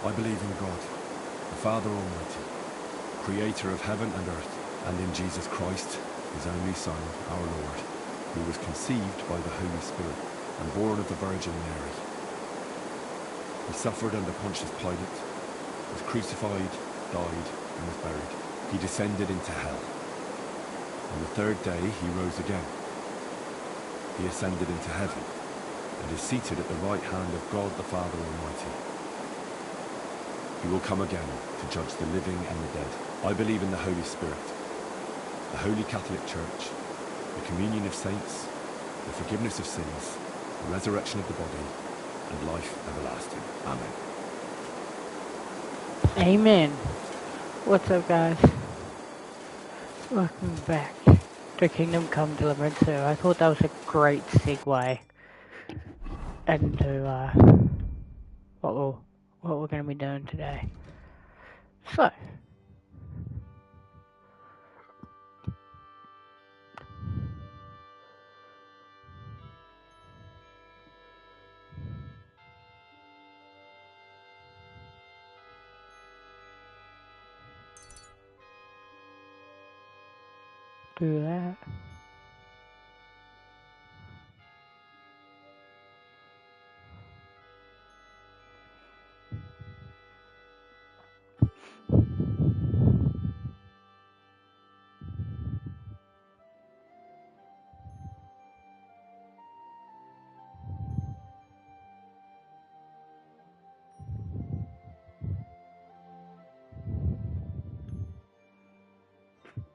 I believe in God, the Father Almighty, creator of heaven and earth, and in Jesus Christ, his only Son, our Lord, who was conceived by the Holy Spirit and born of the Virgin Mary. He suffered under Pontius Pilate, was crucified, died, and was buried. He descended into hell. On the third day he rose again. He ascended into heaven, and is seated at the right hand of God the Father Almighty. He will come again to judge the living and the dead. I believe in the Holy Spirit, the Holy Catholic Church, the communion of saints, the forgiveness of sins, the resurrection of the body, and life everlasting. Amen. Amen. What's up, guys? Welcome back to Kingdom Come Deliverance 2. I thought that was a great segue into what we're going to be doing today. So, do that.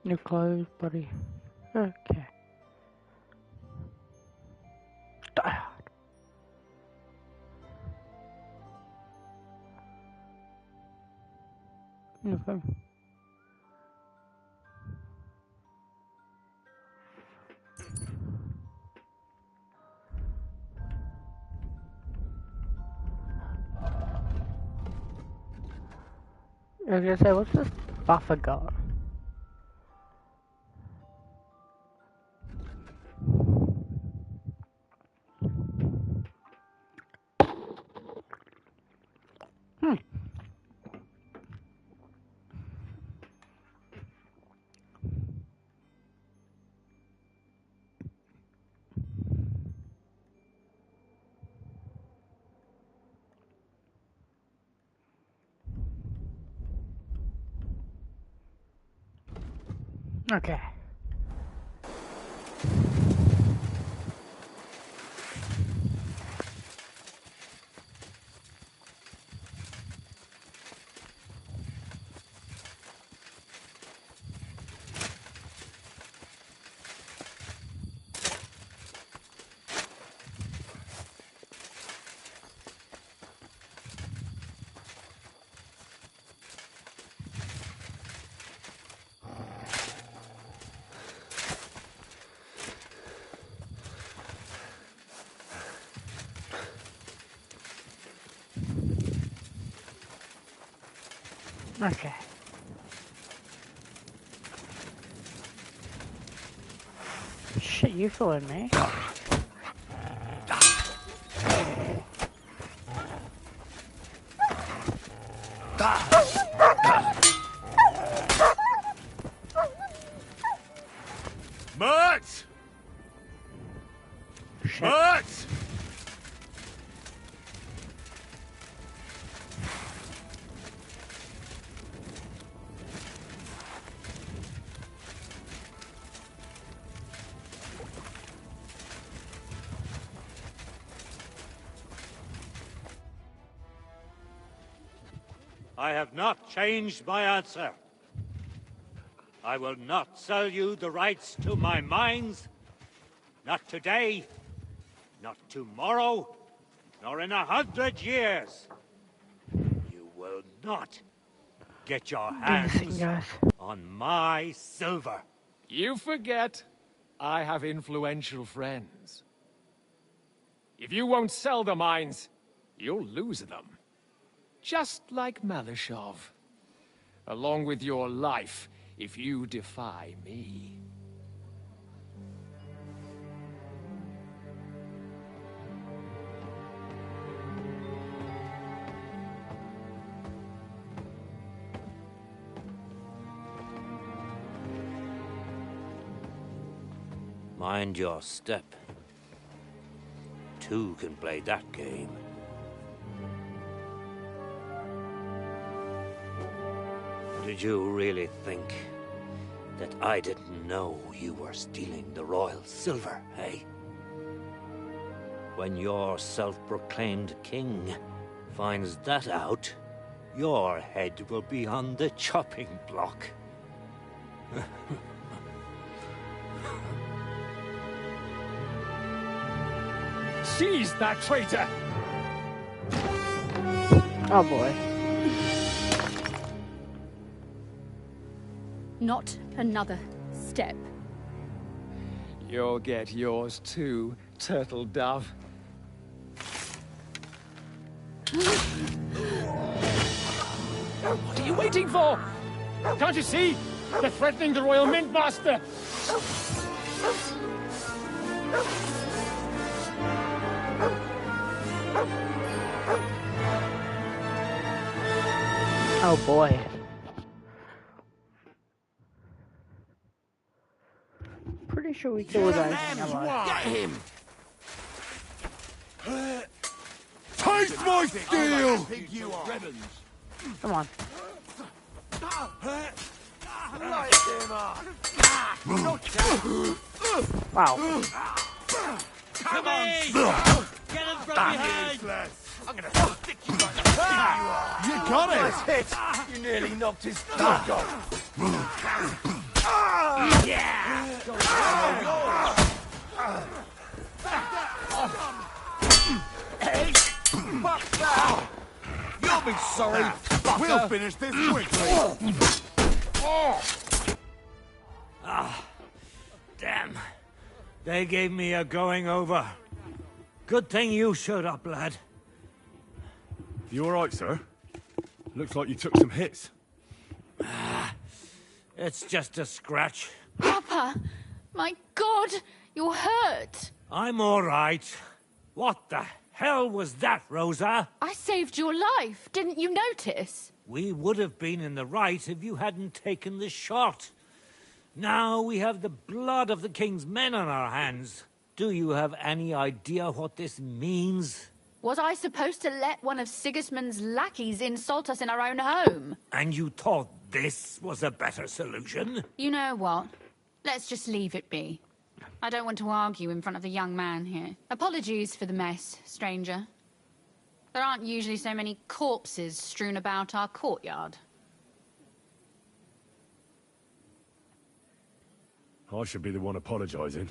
New clothes, buddy. Okay. Die hard. Okay. I was gonna say, what's this buffer got? Okay. Okay. Shit, you following me? Mutz! Shit. Mutz! I have not changed my answer. I will not sell you the rights to my mines. Not today, not tomorrow, nor in 100 years. You will not get your hands on my silver. You forget, I have influential friends. If you won't sell the mines, you'll lose them. Just like Malishov. Along with your life, if you defy me. Mind your step. Two can play that game. Did you really think that I didn't know you were stealing the royal silver, eh? When your self-proclaimed king finds that out, your head will be on the chopping block. Seize that traitor! Oh boy. Not another step. You'll get yours too, turtle dove. What are you waiting for? Can't you see? They're threatening the Royal Mint Master! Oh boy. Pretty sure we killed that. Get him! Taste my steel! Come on. Wow. Come on! Get him from behind! I'm gonna stick you like a pig you are! You got it! Nice hit! You nearly knocked his dog off! You'll be sorry! Fucker. We'll finish this quickly! Damn. They gave me a going over. Good thing you showed up, lad. You alright, sir? Looks like you took some hits. It's just a scratch. Papa! My God! You're hurt! I'm all right. What the hell was that, Rosa? I saved your life. Didn't you notice? We would have been in the right if you hadn't taken the shot. Now we have the blood of the king's men on our hands. Do you have any idea what this means? Was I supposed to let one of Sigismund's lackeys insult us in our own home? And you thought this was a better solution? You know what? Let's just leave it be. I don't want to argue in front of the young man here. Apologies for the mess, stranger. There aren't usually so many corpses strewn about our courtyard. I should be the one apologising.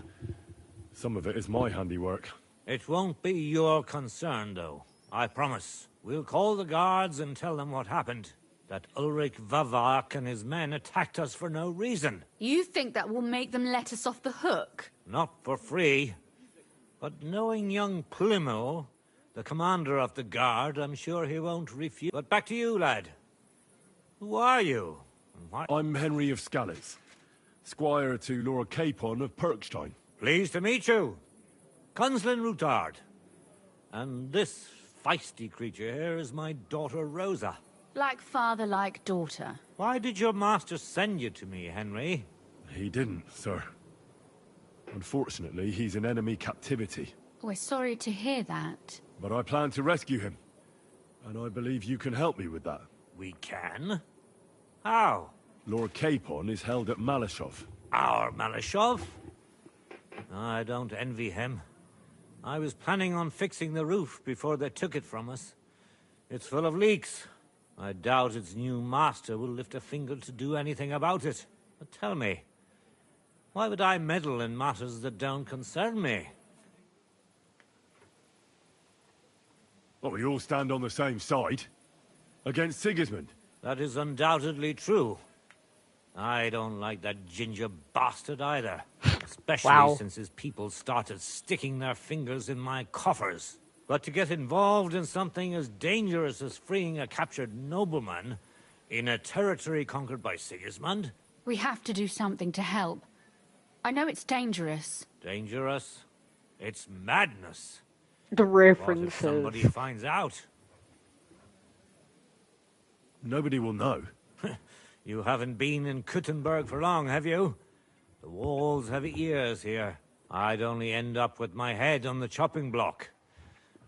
Some of it is my handiwork. It won't be your concern, though. I promise. We'll call the guards and tell them what happened. That Ulrich Vavak and his men attacked us for no reason. You think that will make them let us off the hook? Not for free. But knowing young Plimo, the commander of the guard, I'm sure he won't refuse. But back to you, lad. Who are you? And why? I'm Henry of Scalitz, squire to Lord Capon of Perkstein. Pleased to meet you. Conslin Routard. And this feisty creature here is my daughter Rosa. Like father, like daughter. Why did your master send you to me, Henry? He didn't, sir. Unfortunately, he's in enemy captivity. We're sorry to hear that. But I plan to rescue him. And I believe you can help me with that. We can? How? Lord Capon is held at Malashov. Our Malashov? I don't envy him. I was planning on fixing the roof before they took it from us. It's full of leaks. I doubt its new master will lift a finger to do anything about it. But tell me, why would I meddle in matters that don't concern me? Well, we all stand on the same side. Against Sigismund. That is undoubtedly true. I don't like that ginger bastard either. Especially since his people started sticking their fingers in my coffers. But to get involved in something as dangerous as freeing a captured nobleman in a territory conquered by Sigismund? We have to do something to help. I know it's dangerous. Dangerous? It's madness. The What references. if somebody finds out? Nobody will know. You haven't been in Kuttenberg for long, have you? The walls have ears here. I'd only end up with my head on the chopping block.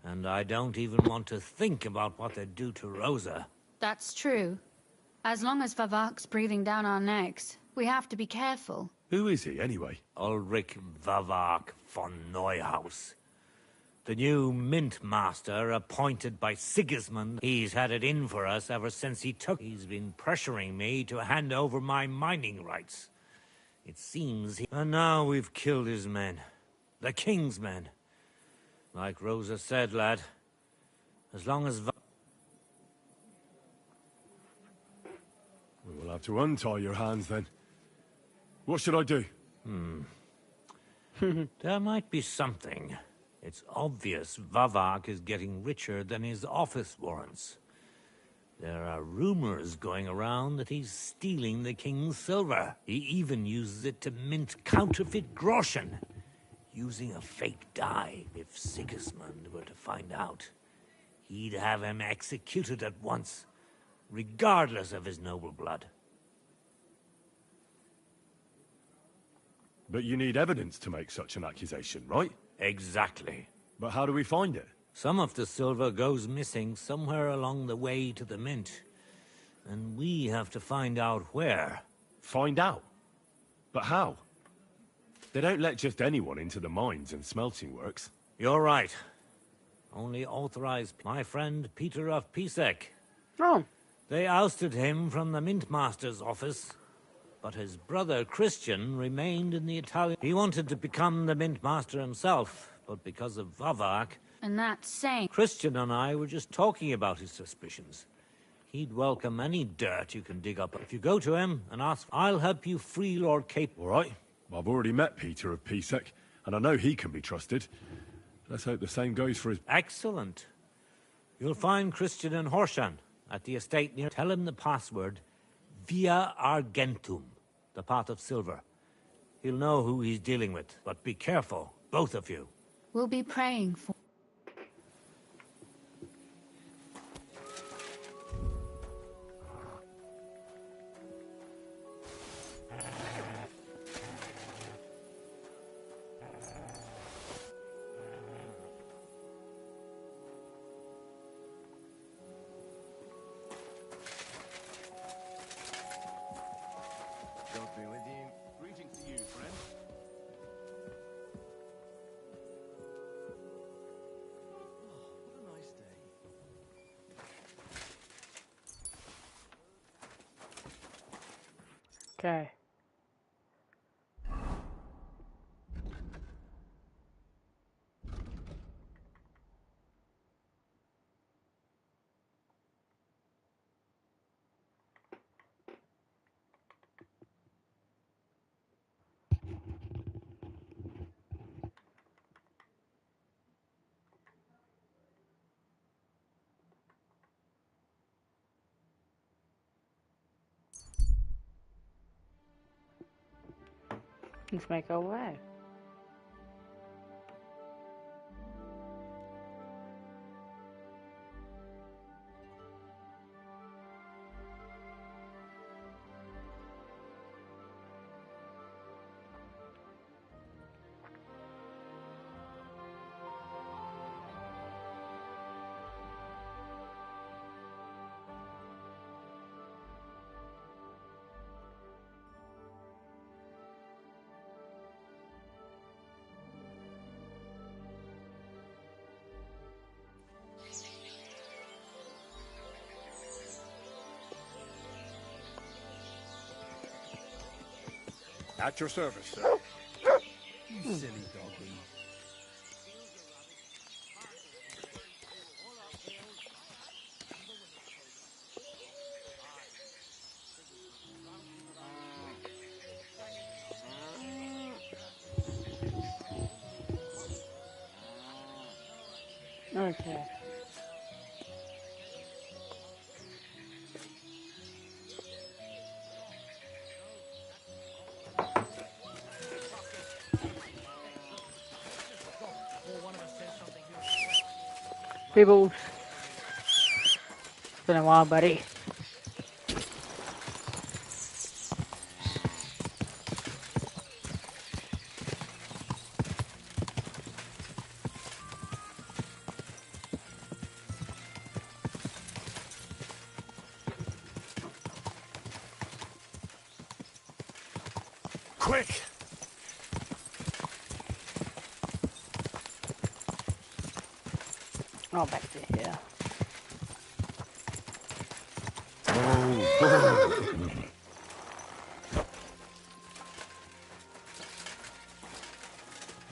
And I don't even want to think about what they'd do to Rosa. That's true. As long as Vavak's breathing down our necks, we have to be careful. Who is he, anyway? Ulrich Vavak von Neuhaus. The new mint master appointed by Sigismund. He's had it in for us ever since he took. He's been pressuring me to hand over my mining rights. It seems he... And now we've killed his men. The king's men. Like Rosa said, lad. As long as... We'll have to untie your hands, then. What should I do? There might be something. It's obvious Vavak is getting richer than his office warrants. There are rumors going around that he's stealing the king's silver. He even uses it to mint counterfeit groschen, using a fake dye. If Sigismund were to find out, he'd have him executed at once, regardless of his noble blood. But you need evidence to make such an accusation, right? Exactly. But how do we find it? Some of the silver goes missing somewhere along the way to the mint. And we have to find out where. Find out? But how? They don't let just anyone into the mines and smelting works. You're right. Only authorized my friend Peter of Pisek. Oh. They ousted him from the mint master's office, but his brother Christian remained in the Italian... He wanted to become the mint master himself, but because of Vavak... And that's saying... Christian and I were just talking about his suspicions. He'd welcome any dirt you can dig up. If you go to him and ask, I'll help you free Lord Cape. All right. I've already met Peter of Pisek, and I know he can be trusted. Let's hope the same goes for his... Excellent. You'll find Christian and Horshan at the estate near... Tell him the password, Via Argentum, the pot of silver. He'll know who he's dealing with, but be careful, both of you. We'll be praying for... God be with you. Greetings to you, friend. Oh, what a nice day. Okay. Let's make our way. At your service, sir. You silly doggy. Okay. People. It's been a while, buddy. quick! Oh, back to here.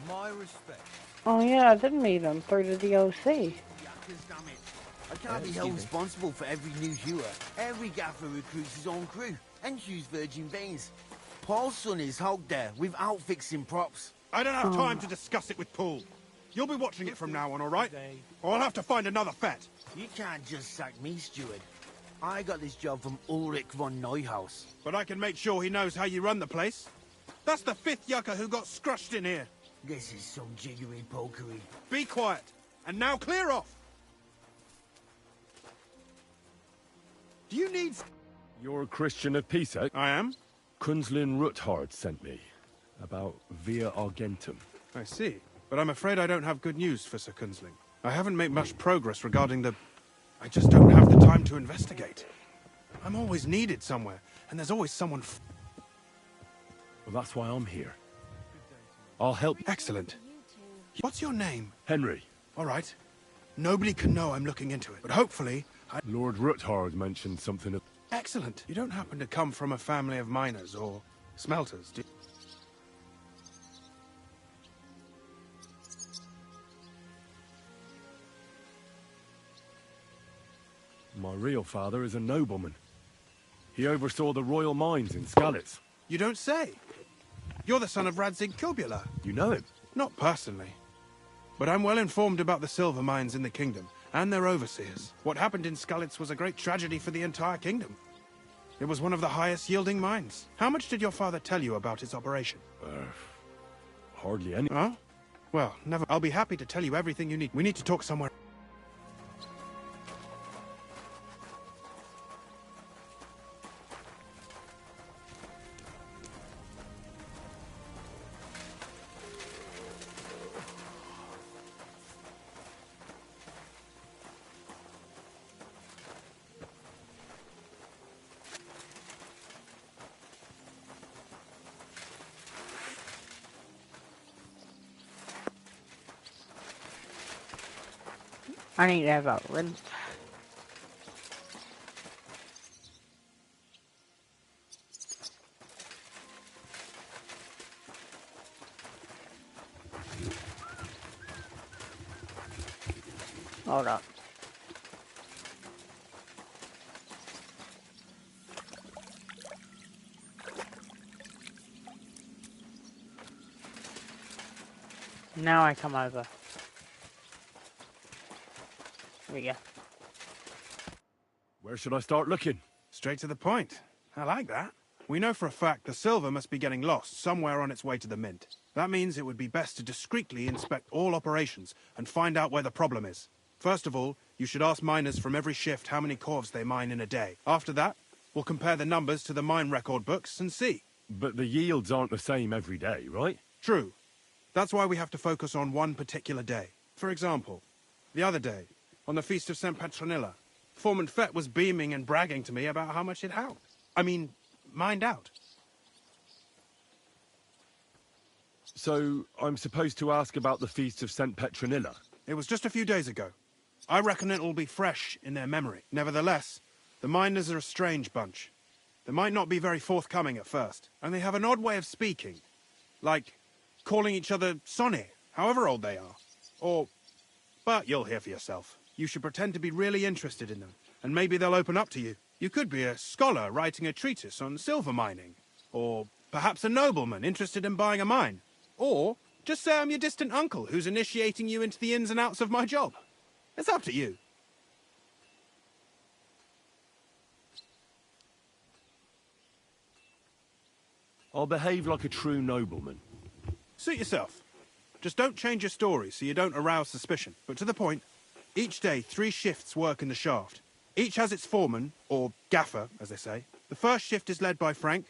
My respect. Oh yeah, I did meet him through the DLC. Yakkers, damn it. I can't be held responsible for every new hewer. Every gaffer recruits his own crew and chews virgin veins. Paul's son is hogged there without fixing props. I don't have time to discuss it with Paul. You'll be watching it from now on, all right? Or I'll have to find another vet. You can't just sack me, steward. I got this job from Ulrich von Neuhaus. But I can make sure he knows how you run the place. That's the 5th yucca who got scrushed in here. This is some jiggery pokery. Be quiet. And now clear off. Do you need... You're a Christian of peace, eh? I am. Kunzlin Ruthard sent me. About Via Argentum. I see. But I'm afraid I don't have good news for Sir Kunzling. I haven't made much progress regarding the... I just don't have the time to investigate. I'm always needed somewhere, and there's always someone... Well, that's why I'm here. I'll help you. Excellent. What's your name? Henry. All right. Nobody can know I'm looking into it, but hopefully... Lord Ruthard mentioned something of... Excellent. You don't happen to come from a family of miners or smelters, do you? My real father is a nobleman. He oversaw the royal mines in Skalitz. You don't say. You're the son of Radzig Kilbula. You know him? Not personally. But I'm well informed about the silver mines in the kingdom, and their overseers. What happened in Skalitz was a great tragedy for the entire kingdom. It was one of the highest yielding mines. How much did your father tell you about its operation? Hardly any. Huh? Well, never. I'll be happy to tell you everything you need. We need to talk somewhere. I need to have a rinse. Hold up. Now I come over. Here we go. Where should I start looking? Straight to the point. I like that. We know for a fact the silver must be getting lost somewhere on its way to the mint. That means it would be best to discreetly inspect all operations and find out where the problem is. First of all, you should ask miners from every shift how many corves they mine in a day. After that, we'll compare the numbers to the mine record books and see. But the yields aren't the same every day, right? True. That's why we have to focus on one particular day. For example, the other day, on the Feast of St. Petronilla, Foreman Fett was beaming and bragging to me about how much it helped. I mean, mined out. So, I'm supposed to ask about the Feast of St. Petronilla? It was just a few days ago. I reckon it'll be fresh in their memory. Nevertheless, the miners are a strange bunch. They might not be very forthcoming at first, and they have an odd way of speaking. Like calling each other Sonny, however old they are. Or... But you'll hear for yourself. You should pretend to be really interested in them, and maybe they'll open up to you. You could be a scholar writing a treatise on silver mining. Or perhaps a nobleman interested in buying a mine. Or just say I'm your distant uncle who's initiating you into the ins and outs of my job. It's up to you. I'll behave like a true nobleman. Suit yourself. Just don't change your story so you don't arouse suspicion. But to the point, each day 3 shifts work in the shaft. Each has its foreman, or gaffer, as they say. The first shift is led by Frank,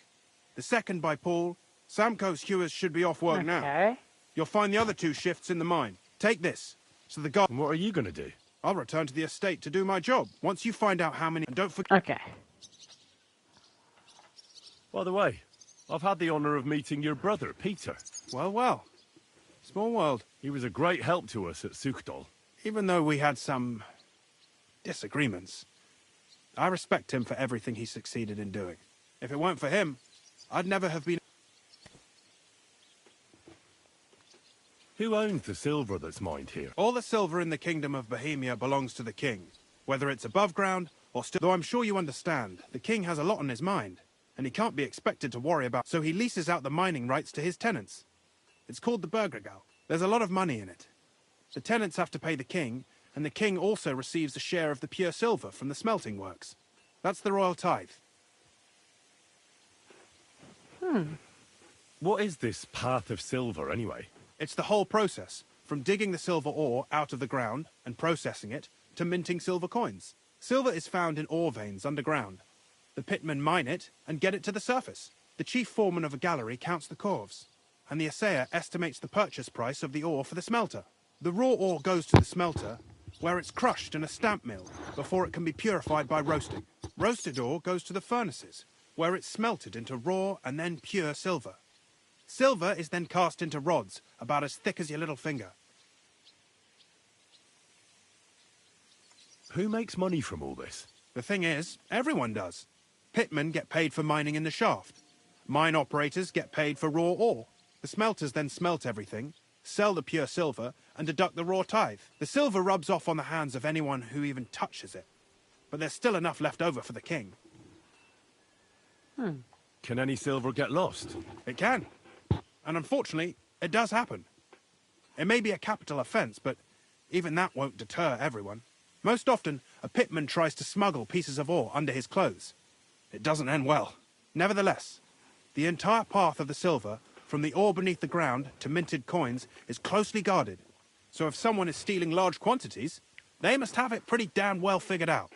the second by Paul. Samco's hewers should be off work now. You'll find the other 2 shifts in the mine. Take this. So the guy... And what are you going to do? I'll return to the estate to do my job. Once you find out how many... And don't forget... Okay. By the way, I've had the honor of meeting your brother, Peter. Well, well. Small world. He was a great help to us at Sukdal. Even though we had some disagreements, I respect him for everything he succeeded in doing. If it weren't for him, I'd never have been... Who owns the silver that's mined here? All the silver in the kingdom of Bohemia belongs to the king, whether it's above ground or still... Though I'm sure you understand, the king has a lot on his mind, and he can't be expected to worry about... So he leases out the mining rights to his tenants. It's called the Burgergau. There's a lot of money in it. The tenants have to pay the king, and the king also receives a share of the pure silver from the smelting works. That's the royal tithe. What is this path of silver, anyway? It's the whole process, from digging the silver ore out of the ground and processing it, to minting silver coins. Silver is found in ore veins underground. The pitmen mine it and get it to the surface. The chief foreman of a gallery counts the corves, and the assayer estimates the purchase price of the ore for the smelter. The raw ore goes to the smelter, where it's crushed in a stamp mill before it can be purified by roasting. Roasted ore goes to the furnaces, where it's smelted into raw and then pure silver. Silver is then cast into rods about as thick as your little finger. Who makes money from all this? The thing is, everyone does. Pitmen get paid for mining in the shaft. Mine operators get paid for raw ore. The smelters then smelt everything, sell the pure silver, and deduct the raw tithe. The silver rubs off on the hands of anyone who even touches it. But there's still enough left over for the king. Can any silver get lost? It can. And unfortunately, it does happen. It may be a capital offence, but even that won't deter everyone. Most often, a pitman tries to smuggle pieces of ore under his clothes. It doesn't end well. Nevertheless, the entire path of the silver, from the ore beneath the ground to minted coins, is closely guarded. So if someone is stealing large quantities, they must have it pretty damn well figured out.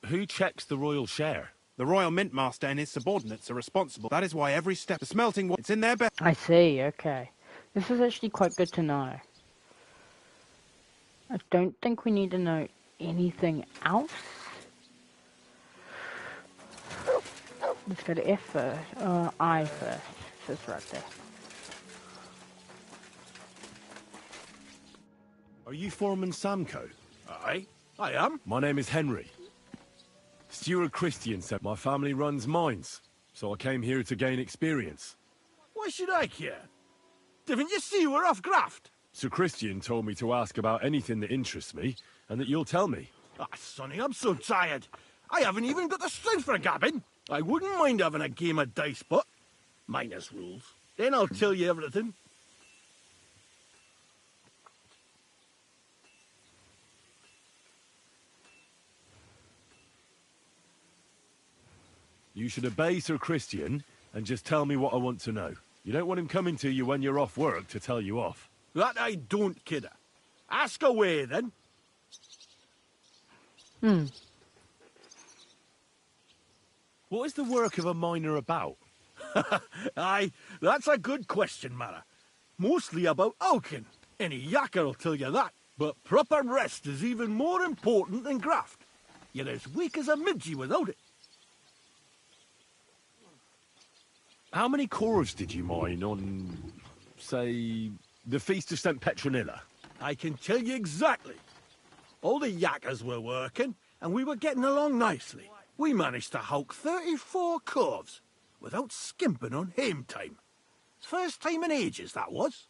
Who checks the royal share? The royal mint master and his subordinates are responsible. That is why every step of smelting, it's in their best. I see, okay. This is actually quite good to know. I don't think we need to know anything else. Let's go to F first, I first. So it's right there. Are you Foreman Samco? Aye, I am. My name is Henry. Steward Christian said my family runs mines, so I came here to gain experience. Why should I care? Didn't you see we're off graft? Sir Christian told me to ask about anything that interests me, and that you'll tell me. Ah, Sonny, I'm so tired. I haven't even got the strength for gabbing. I wouldn't mind having a game of dice, but minus rules. Then I'll tell you everything. You should obey Sir Christian and just tell me what I want to know. You don't want him coming to you when you're off work to tell you off. That I don't, kidder. Ask away, then. What is the work of a miner about? Aye, that's a good question, Mara. Mostly about Alkin. Any yakker will tell you that. But proper rest is even more important than graft. You're as weak as a midgie without it. How many corves did you mine on, say, the Feast of St. Petronilla? I can tell you exactly. All the yakkers were working, and we were getting along nicely. We managed to hulk 34 corves, without skimping on hame time. First time in ages, that was.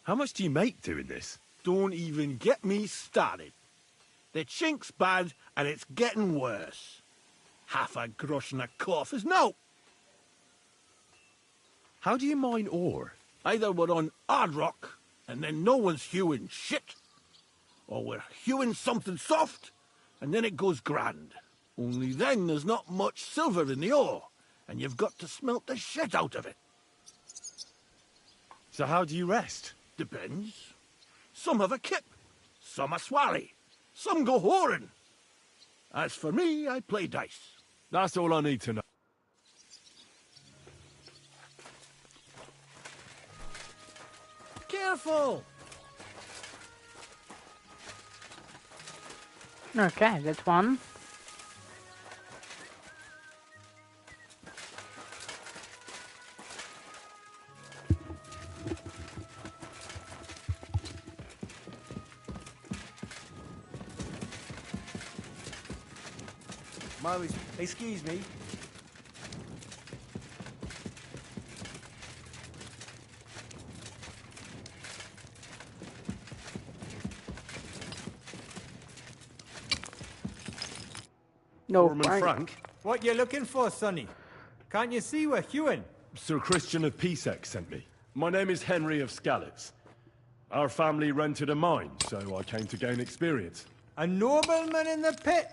How much do you make doing this? Don't even get me started. The chink's bad, and it's getting worse. Half a grosh and a cough is no. How do you mine ore? Either we're on hard rock, and then no one's hewing shit, or we're hewing something soft, and then it goes grand. Only then there's not much silver in the ore, and you've got to smelt the shit out of it. So how do you rest? Depends. Some have a kip, some a swally, some go whoring. As for me, I play dice. That's all I need to know. Careful! Okay, that's one. Excuse me. No, Foreman Frank? What you looking for, Sonny? Can't you see we're hewing? Sir Christian of Peacex sent me. My name is Henry of Scalitz. Our family rented a mine, so I came to gain experience. A nobleman in the pit?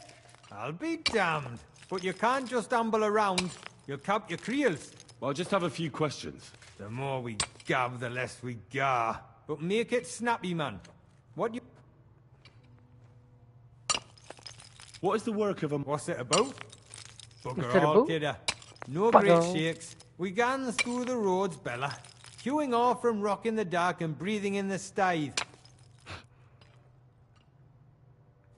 I'll be damned. But you can't just amble around. You'll cap your creels. Well, I just have a few questions. The more we gab, the less we gar. But make it snappy, man. What What is the work of a... What's it about? What's Bugger it all, about? kidder. No Bugger great all. shakes. We gan through the roads, Bella. Queuing off from rock in the dark and breathing in the stithe.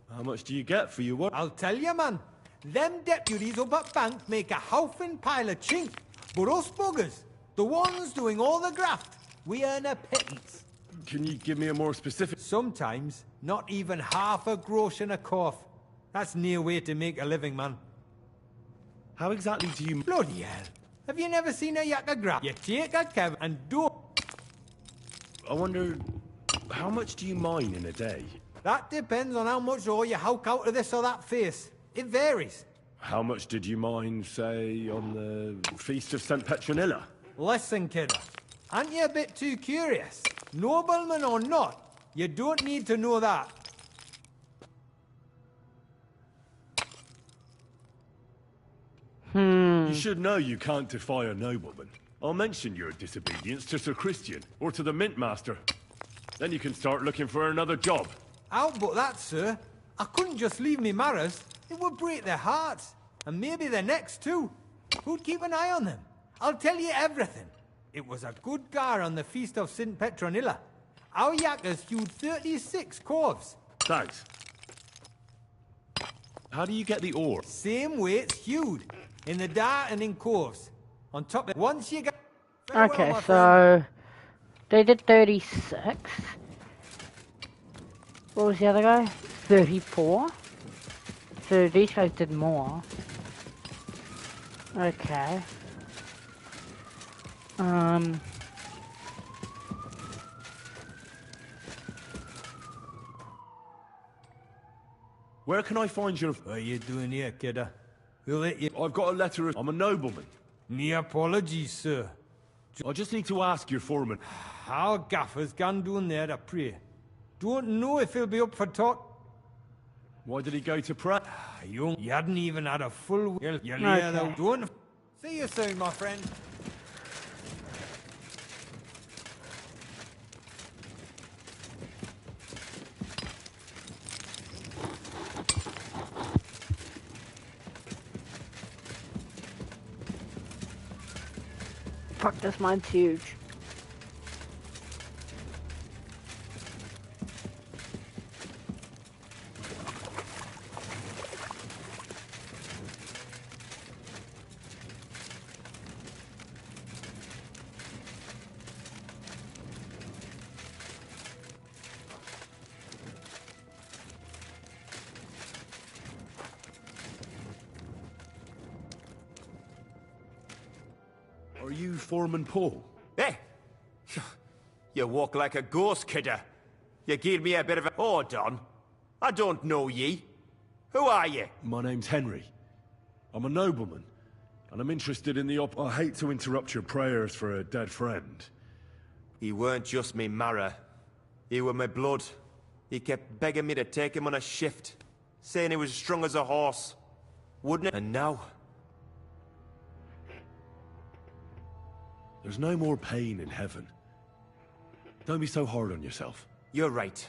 How much do you get for your work? I'll tell you, man. Them deputies up at bank make a howfin' pile of chink. But us buggers, the ones doing all the graft, we earn a pittance. Can you give me a more specific... Sometimes, not even half a grosh and a cough. That's near way to make a living, man. How exactly do you... Bloody hell. Have you never seen a yakka grab? You take a kev and do... I wonder... How much do you mine in a day? That depends on how much ore you howk out of this or that face. It varies. How much did you mine, say, on the Feast of St. Petronilla? Listen, kidder. Aren't you a bit too curious? Nobleman or not, you don't need to know that. You should know you can't defy a nobleman. I'll mention your disobedience to Sir Christian, or to the Mint Master. Then you can start looking for another job. Out but that, sir. I couldn't just leave me marrows. It would break their hearts. And maybe their necks, too. Who'd keep an eye on them? I'll tell you everything. It was a good gar on the Feast of St. Petronilla. Our yakkers hewed 36 corves. Thanks. How do you get the ore? Same way it's hewed. In the dart and in corves. On top of once you get... Okay, so they did 36. What was the other guy? 34. So these guys did more. Okay. Where can I find your... What are you doing here, kidder? Who'll let you... I've got a letter of... I'm a nobleman. Me apologies, sir. I just need to ask your foreman... Our gaffer's gone down there to pray. Don't know if he'll be up for talk. Why did he go to pray? You hadn't even had a full... You'll hear Okay. the... Don't... See you soon, my friend. Fuck, this mine's huge. Are you Foreman Paul? Eh? You walk like a ghost, kidder. You gave me a bit of a... Hold on. I don't know ye. Who are you? My name's Henry. I'm a nobleman, and I'm interested in the I hate to interrupt your prayers for a dead friend. He weren't just me marrow. He were my blood. He kept begging me to take him on a shift, saying he was strong as a horse. Wouldn't it? And now... There's no more pain in heaven. Don't be so hard on yourself. You're right.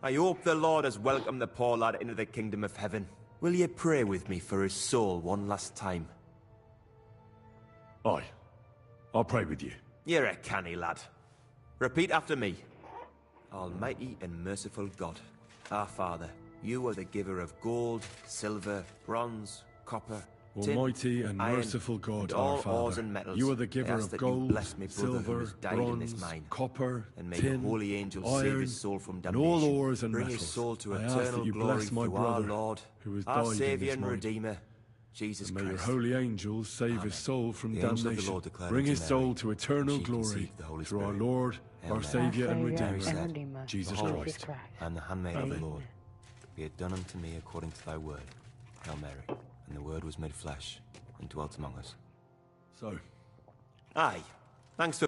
I hope the Lord has welcomed the poor lad into the kingdom of heaven. Will you pray with me for his soul one last time? Aye. I'll pray with you. You're a canny lad. Repeat after me. Almighty and merciful God, our Father, You are the giver of gold, silver, bronze, copper, tin, Almighty and iron, merciful God, and our all ores Father, and metals. you are the I giver ask of that you gold, bless me brother who silver, has died in this bronze, mine, copper, and may tin, the holy angels iron, save his soul from and damnation. all ores and Bring metals. his soul to I ask eternal that you glory bless my through our brother Lord, who has our died in Saviour this and mine. Redeemer, Jesus And may your Christ. holy angels save his soul from The angel of the damnation. Lord declared Bring unto his Mary, soul to and eternal she glory conceived the Holy through our Spirit. Lord, Hail our Mary. Saviour and Saviour Redeemer, Mary said, Redeemer, Jesus Behold, Christ. I am the handmaid of the Amen. Lord. Be it done unto me according to thy word. Hail Mary. And the word was made flesh and dwelt among us. So, Aye. Thanks for...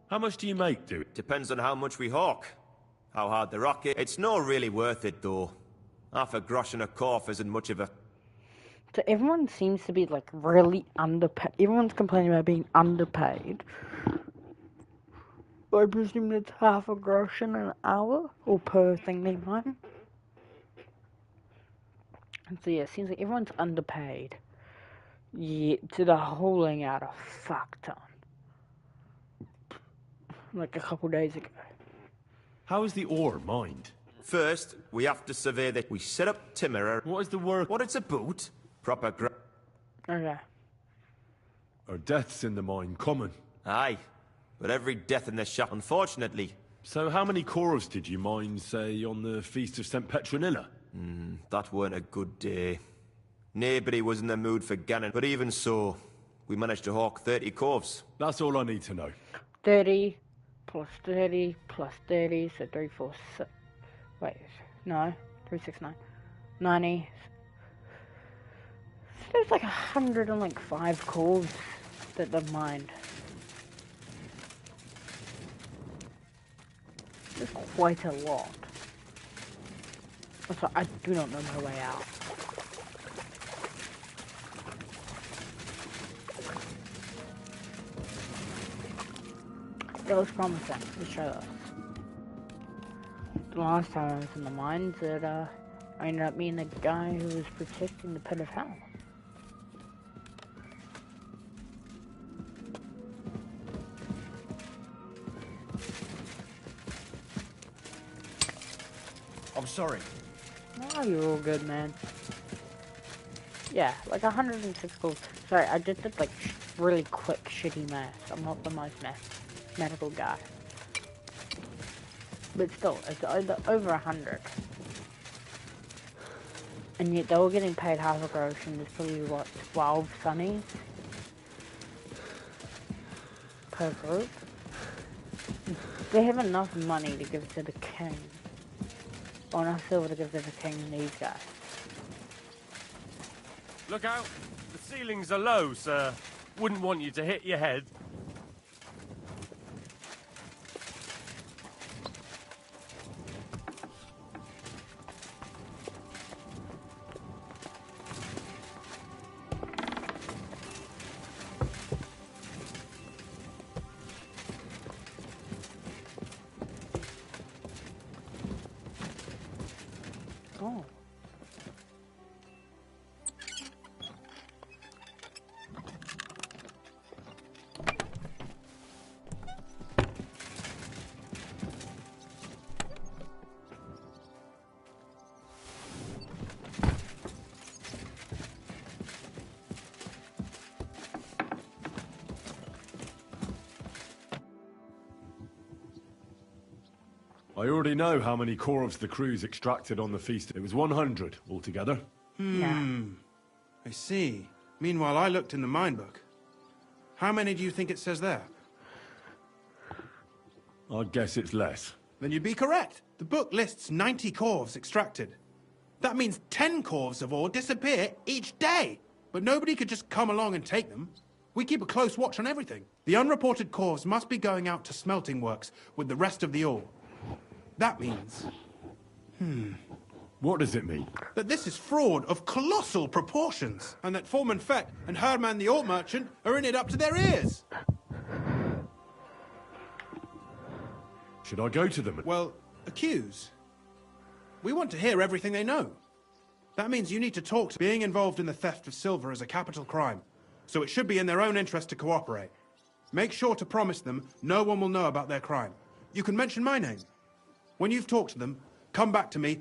how much do you make, dude? Depends on how much we hawk. How hard the rock is. It's not really worth it, though. Half a grosh and a corf isn't much of a... So everyone seems to be like really underpaid. Everyone's complaining about being underpaid. I presume it's half a grosh in an hour or per thing they mine. And so yeah, it seems like everyone's underpaid. Yeah, to the holing out a fuck ton. Like a couple days ago. How is the ore mined? First, we have to survey that we set up timber. What is the work? What it's about? Proper Okay. Are deaths in the mine common? Aye. But every death in this shop, unfortunately. So how many corves did you mine, say, on the Feast of St. Petronilla? That weren't a good day. Nobody was in the mood for gannon, but even so, we managed to hawk 30 corves. That's all I need to know. 30 plus 30 plus 30, so 3, 4, 6. Wait, no, 3, 6, 9. 90. So there's like 105 corves that they've mined. It's quite a lot. Also, I do not know my way out. It was promising. Let's try this. The last time I was in the mines, I ended up being the guy who was protecting the pit of hell. I'm sorry. Oh, you're all good, man. Yeah, like 106 goals. Sorry, I just did like really quick, shitty math. I'm not the most mathematical guy. But still, it's over 100. And yet they were getting paid half a gross, and there's probably, what, 12 sunnies per group? They have enough money to give to the king. Or enough silver to give to the king and these guys. Look out! The ceilings are low, sir. Wouldn't want you to hit your head. Oh. I already know how many corves the crews extracted on the feast. It was 100 altogether. I see. Meanwhile, I looked in the mine book. How many do you think it says there? I'd guess it's less. Then you'd be correct. The book lists 90 corves extracted. That means 10 corves of ore disappear each day. But nobody could just come along and take them. We keep a close watch on everything. The unreported corves must be going out to smelting works with the rest of the ore. That means... What does it mean? that this is fraud of colossal proportions, and that Foreman Fett and Herman the ore merchant are in it up to their ears. Should I go to them? Well, accuse. We want to hear everything they know. That means you need to talk to... Being involved in the theft of silver is a capital crime, so it should be in their own interest to cooperate. Make sure to promise them no one will know about their crime. You can mention my name. When you've talked to them, come back to me.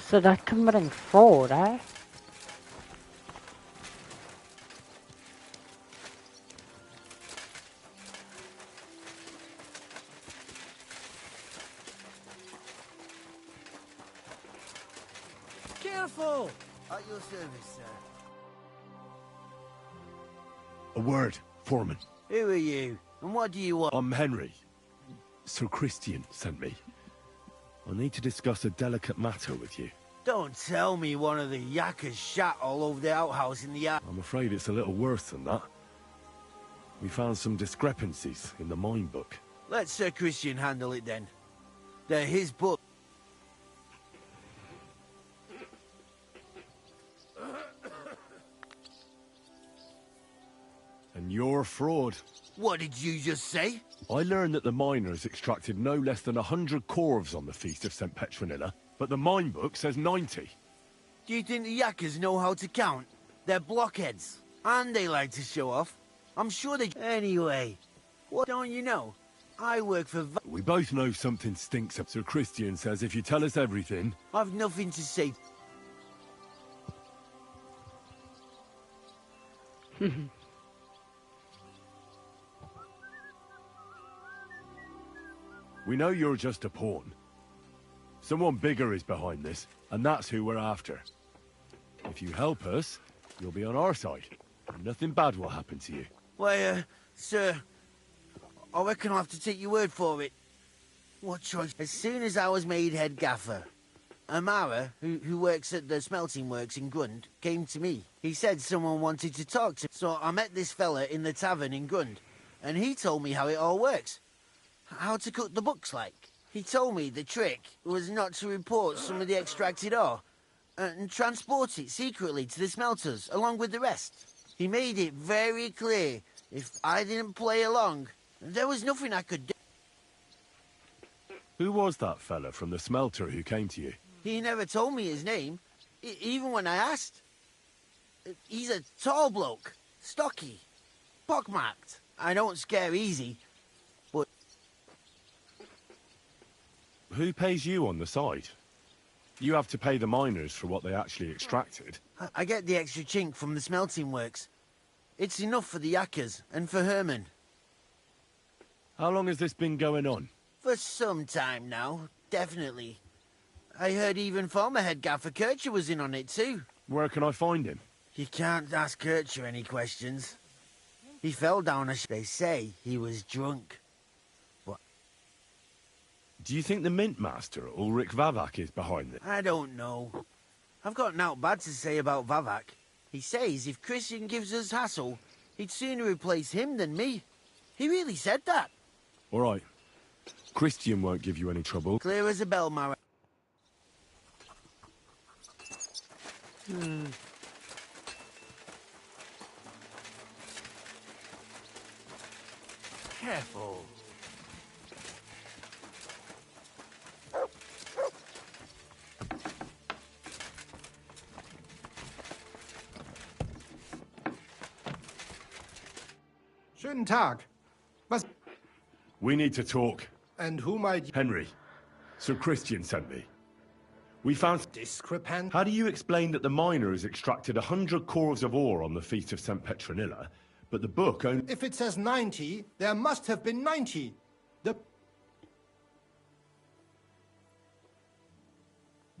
So they're committing fraud, eh? Careful! At your service, sir. A word, Foreman. Who are you? And what do you want? I'm Henry. Sir Christian sent me. I need to discuss a delicate matter with you. Don't tell me one of the yakkers shot all over the outhouse in the yard. I'm afraid it's a little worse than that. We found some discrepancies in the mine book. Let Sir Christian handle it then. They're his book. And you're a fraud. What did you just say? I learned that the miners extracted no less than 100 corves on the Feast of St. Petronilla, but the mine book says 90. Do you think the yakkers know how to count? They're blockheads. And they like to show off. I'm sure they... Anyway, what don't you know? I work for... We both know something stinks up. Sir Christian says if you tell us everything... I've nothing to say. We know you're just a pawn. Someone bigger is behind this, and that's who we're after. If you help us, you'll be on our side, and nothing bad will happen to you. Why, sir, I reckon I'll have to take your word for it. What choice? As soon as I was made head gaffer, Amara, who works at the smelting works in Grund, came to me. He said someone wanted to talk to me, so I met this fella in the tavern in Grund, and he told me how it all works. How to cook the books like. He told me the trick was not to report some of the extracted ore and transport it secretly to the smelters along with the rest. He made it very clear if I didn't play along, there was nothing I could do. Who was that fella from the smelter who came to you? He never told me his name, even when I asked. He's a tall bloke, stocky, pockmarked. I don't scare easy. Who pays you on the side? You have to pay the miners for what they actually extracted. I get the extra chink from the smelting works. It's enough for the yakkers and for Herman. How long has this been going on? For some time now, definitely. I heard even former head gaffer Kircher was in on it too. Where can I find him? You can't ask Kircher any questions. He fell down they say he was drunk. Do you think the Mint Master, Ulrich Vavak, is behind this? I don't know. I've got naught bad to say about Vavak. He says if Christian gives us hassle, he'd sooner replace him than me. He really said that. All right. Christian won't give you any trouble. Clear as a bell, Mara. Careful. Schönen Tag. Was... We need to talk. And who might... Henry. Sir Christian sent me. We found... Discrepant... How do you explain that the miners extracted 100 corves of ore on the Feast of St. Petronilla, but the book only... If it says 90, there must have been 90.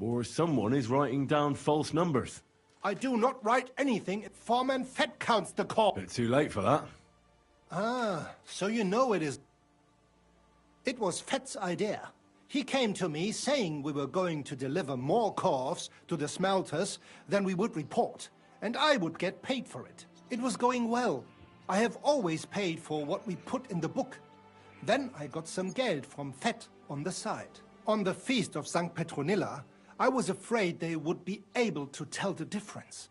Or someone is writing down false numbers. I do not write anything. Foreman Fett counts the corpse. Bit too late for that. Ah, so you know it is... It was Fett's idea. He came to me saying we were going to deliver more corves to the smelters than we would report, and I would get paid for it. It was going well. I have always paid for what we put in the book. Then I got some geld from Fett on the side. On the Feast of St. Petronilla, I was afraid they would be able to tell the difference.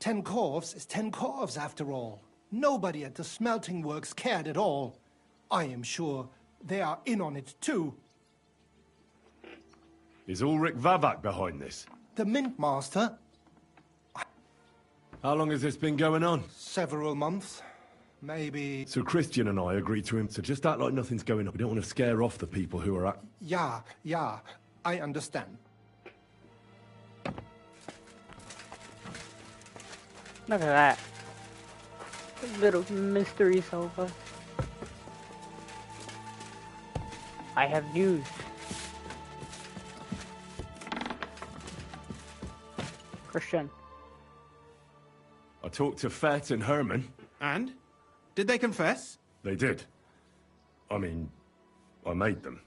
10 corves is 10 corves after all. Nobody at the smelting works cared at all. I am sure they are in on it too. Is Ulrich Vavak behind this? The Mint Master? How long has this been going on? Several months. Maybe... So Christian and I agreed to him to just act like nothing's going on. We don't want to scare off the people who are at... Yeah, I understand. Look at that. Little mystery solver. I have news. Christian. I talked to Fett and Herman. And? Did they confess? They did. I mean, I made them.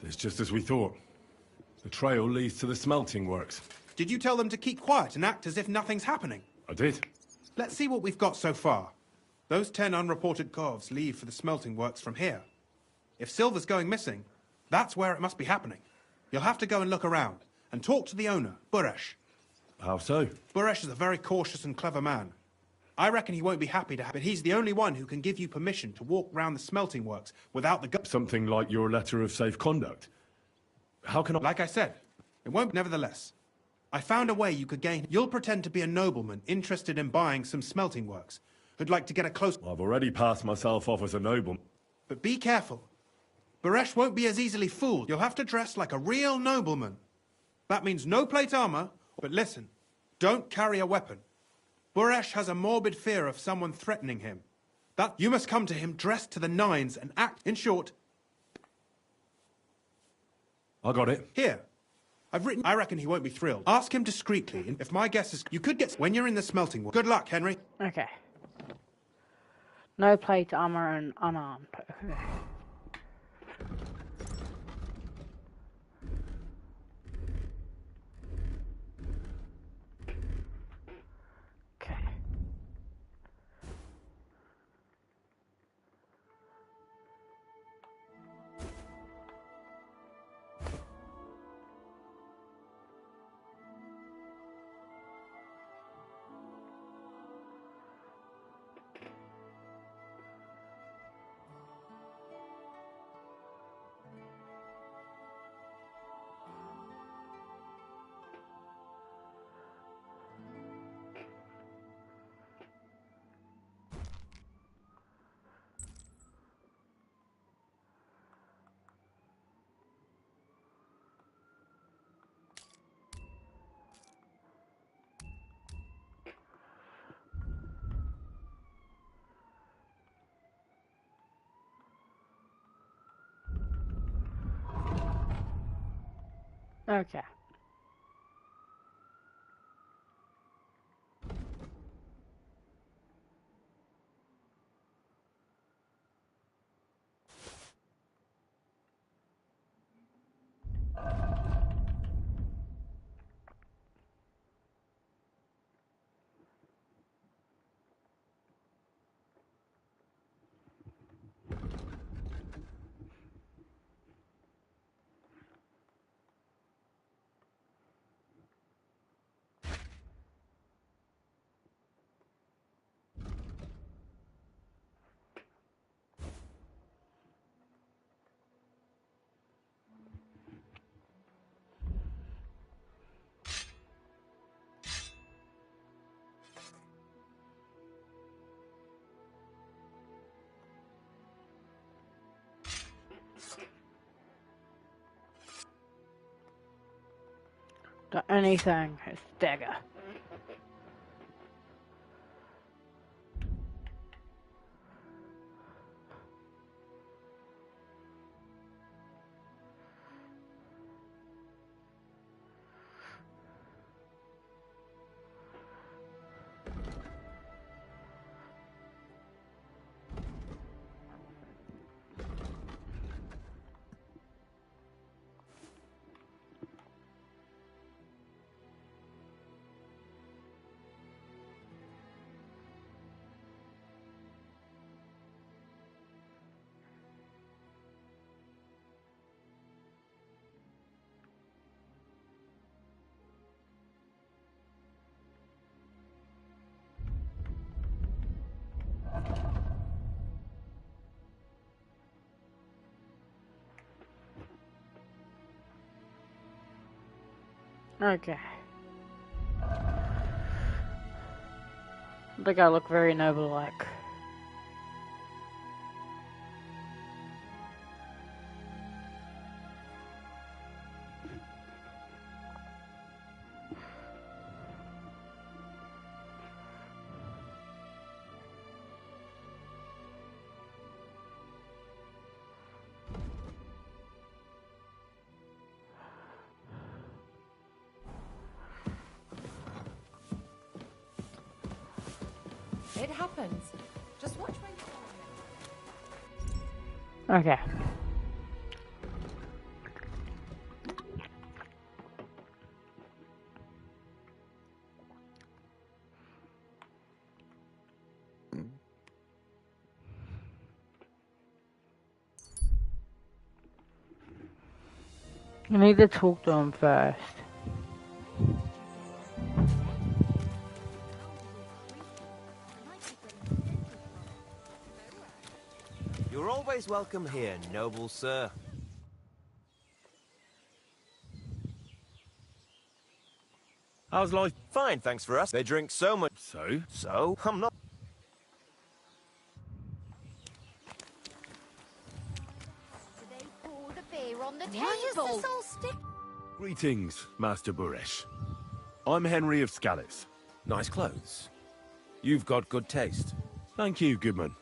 It's just as we thought. The trail leads to the smelting works. Did you tell them to keep quiet and act as if nothing's happening? I did. Let's see what we've got so far. Those 10 unreported corves leave for the smelting works from here. If silver's going missing, that's where it must be happening. You'll have to go and look around, and talk to the owner, Buresh. How so? Buresh is a very cautious and clever man. I reckon he won't be happy to have, but he's the only one who can give you permission to walk round the smelting works without the... Something like your letter of safe conduct. How can I... Like I said, it won't... Nevertheless, I found a way you could gain... You'll pretend to be a nobleman interested in buying some smelting works, who'd like to get a close... I've already passed myself off as a nobleman. But be careful. Buresh won't be as easily fooled. You'll have to dress like a real nobleman. That means no plate armor, but listen, don't carry a weapon. Buresh has a morbid fear of someone threatening him. That you must come to him dressed to the nines and act, in short... I got it. Here. I've written... I reckon he won't be thrilled. Ask him discreetly, and if my guess is... You could get... When you're in the smelting work. Good luck, Henry. Okay. No plate armor and unarmed. Okay. Okay. The only thing is dagger. Okay. think I look very noble-like. It happens. Just watch when you Okay. I need to talk to him first. You're always welcome here, noble sir. How's life? Fine, thanks for us. They drink so much. So? I'm not. Pour the beer on the Why table. is this all stick? Greetings, Master Buresh. I'm Henry of Scallis. Nice clothes. You've got good taste. Thank you, Goodman.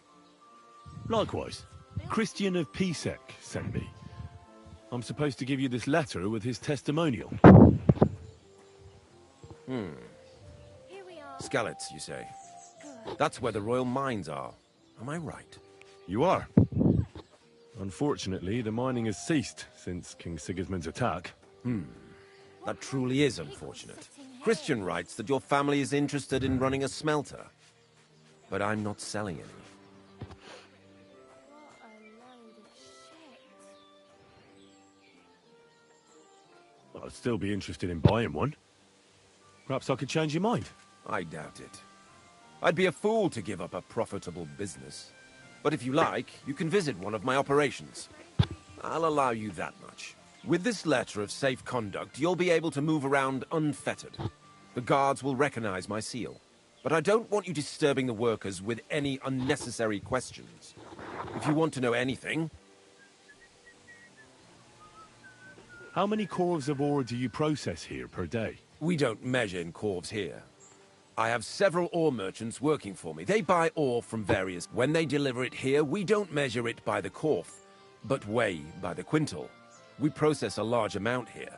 Likewise, Christian of Pisek sent me. I'm supposed to give you this letter with his testimonial. Skalitz, you say? That's where the royal mines are. Am I right? You are. Unfortunately, the mining has ceased since King Sigismund's attack. That truly is unfortunate. Christian writes that your family is interested in running a smelter. But I'm not selling any. I'd still be interested in buying one. Perhaps I could change your mind. I doubt it. I'd be a fool to give up a profitable business. But if you like, you can visit one of my operations. I'll allow you that much. With this letter of safe conduct, you'll be able to move around unfettered. The guards will recognize my seal. But I don't want you disturbing the workers with any unnecessary questions. If you want to know anything... How many corves of ore do you process here per day? We don't measure in corves here. I have several ore merchants working for me. They buy ore from various... When they deliver it here, we don't measure it by the corf, but weigh by the quintal. We process a large amount here.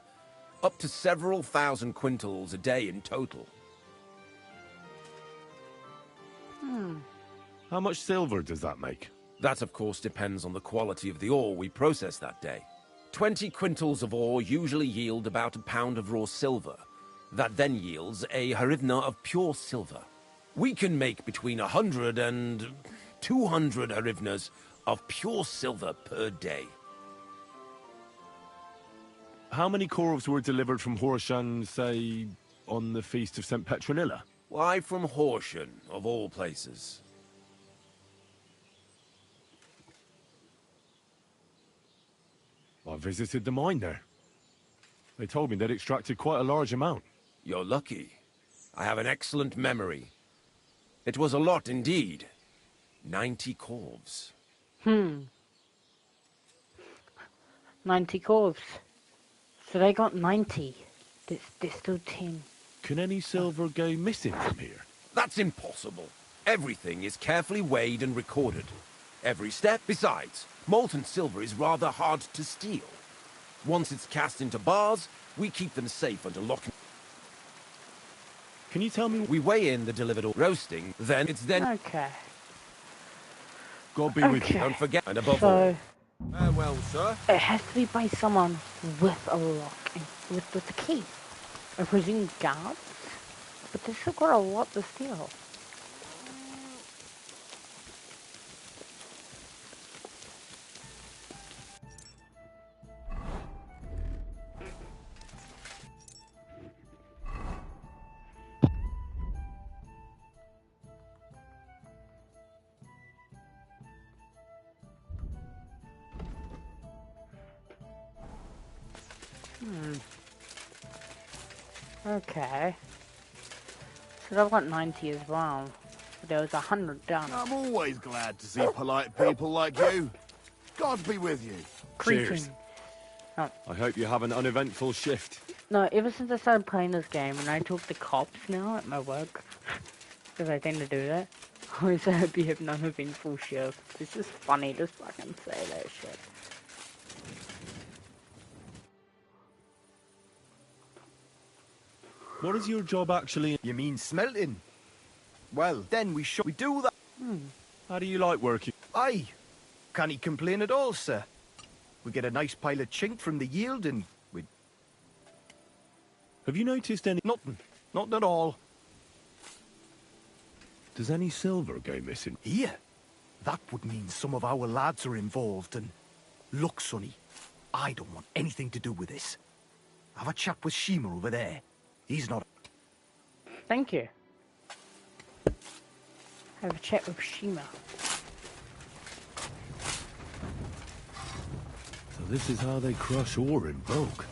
Up to several thousand quintals a day in total. How much silver does that make? That, of course, depends on the quality of the ore we process that day. 20 quintals of ore usually yield about a pound of raw silver. That then yields a harivna of pure silver. We can make between 100 and 200 harivnas of pure silver per day. How many corves were delivered from Horshan, say, on the Feast of St. Petronilla? Why from Horsham, of all places? I visited the mine there. They told me they'd extracted quite a large amount. You're lucky. I have an excellent memory. It was a lot indeed. 90 corves. 90 corves. So they got 90. There's still 10. Can any silver go missing from here? That's impossible. Everything is carefully weighed and recorded. Every step. Besides, molten silver is rather hard to steal. Once it's cast into bars, we keep them safe under lock. Can you tell me? We weigh in the delivered ore roasting, then it's then... Okay. God be with you. Don't forget, and above So, all... Farewell, sir. it has to be by someone with a lock, and with the key. I presume guards? But they've still got a lot to steal. Okay. So I've got 90 as well. there was 100 down. I'm always glad to see polite people like you. God be with you. Cheers. Oh. I hope you have an uneventful shift. No, ever since I started playing this game, and I talk to cops now at my work, because I tend to do that, I always say I hope you have an uneventful shift. It's just funny to fucking say that shit. What is your job actually? You mean smelting? Well, then we do that. How do you like working? Aye. Can't he complain at all, sir? We get a nice pile of chink from the yield and we... Have you noticed any... Nothing. Nothing at all. Does any silver go missing? Here? That would mean some of our lads are involved and... Look, Sonny, I don't want anything to do with this. Have a chat with Shima over there. He's not... Thank you. Have a chat with Shima. So this is how they crush ore in bulk.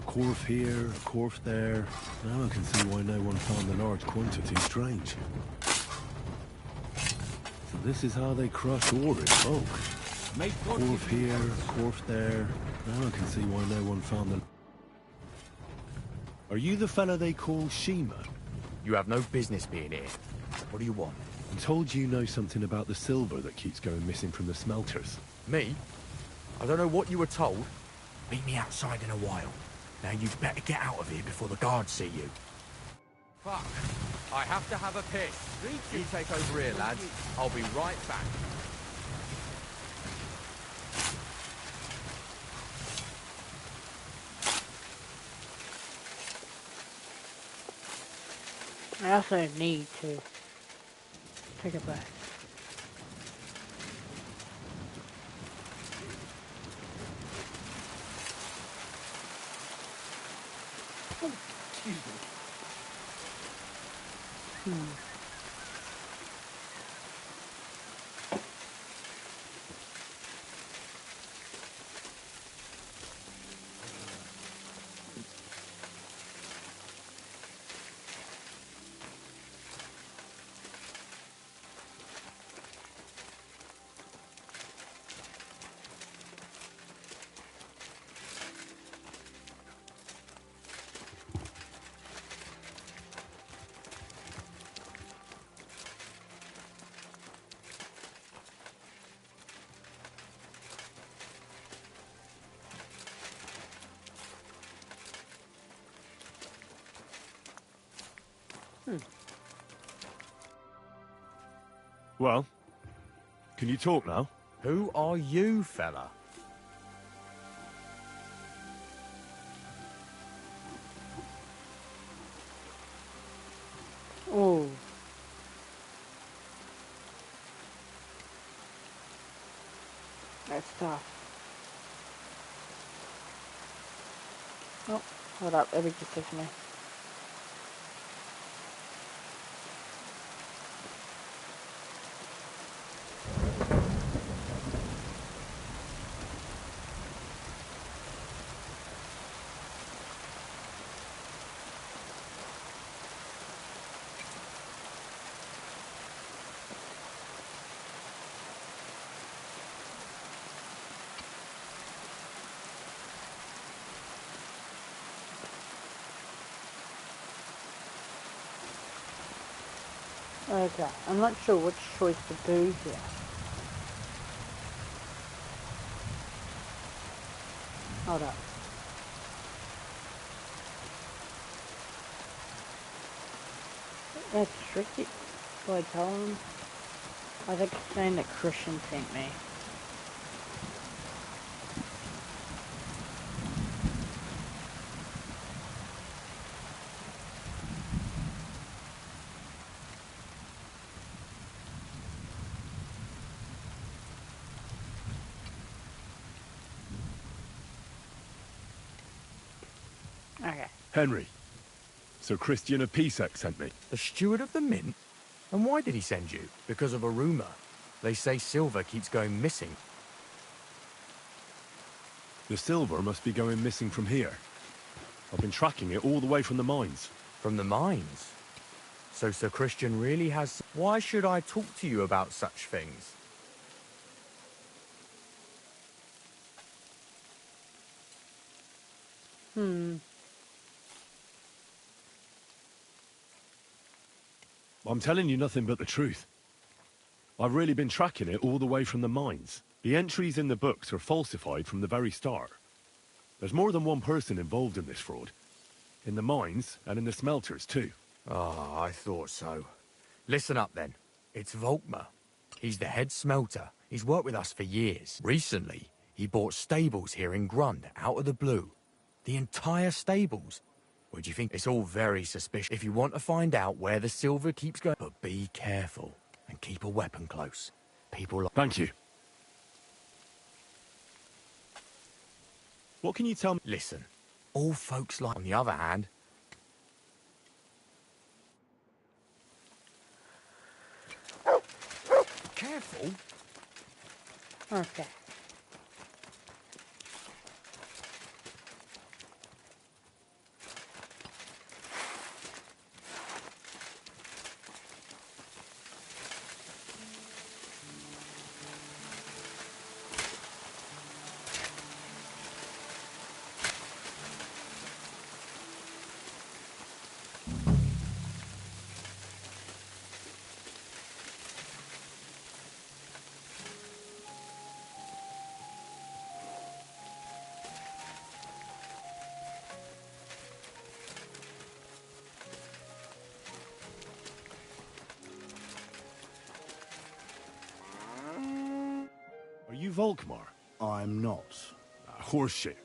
A corf here, a corf there. Now I can see why no one found the large quantity strange. So this is how they crush ore in bulk. Corf here, corf there. Now I can see why no one found the... Are you the fella they call Shima? You have no business being here. What do you want? I'm told you know something about the silver that keeps going missing from the smelters. Me? I don't know what you were told. Meet me outside in a while. Now you'd better get out of here before the guards see you. Fuck. I have to have a piss. You take over here, lads. I'll be right back. I also need to take a bath. Oh, excuse me. Well, can you talk now? Who are you, fella? Oh. That's tough. Oh, hold up, let me just take me. Okay, I'm not sure which choice to do here. Hold up. That's tricky. Do I tell him? I think it's saying that Christian sent me. Okay. Henry. Sir Christian of Pisek sent me. The steward of the mint? And why did he send you? Because of a rumour. They say silver keeps going missing. The silver must be going missing from here. I've been tracking it all the way from the mines. From the mines? So Sir Christian really has... Why should I talk to you about such things? I'm telling you nothing but the truth. I've really been tracking it all the way from the mines. The entries in the books are falsified from the very start. There's more than one person involved in this fraud. In the mines and in the smelters too. Ah, I thought so. Listen up then. It's Volkmar. He's the head smelter. He's worked with us for years. Recently, he bought stables here in Grund out of the blue. The entire stables. What do you think? It's all very suspicious. If you want to find out where the silver keeps going, but be careful and keep a weapon close. People like... Thank you. What can you tell me? Listen, all folks like... On the other hand... Careful. Okay. Are you Volkmar? I'm not. Horseshit.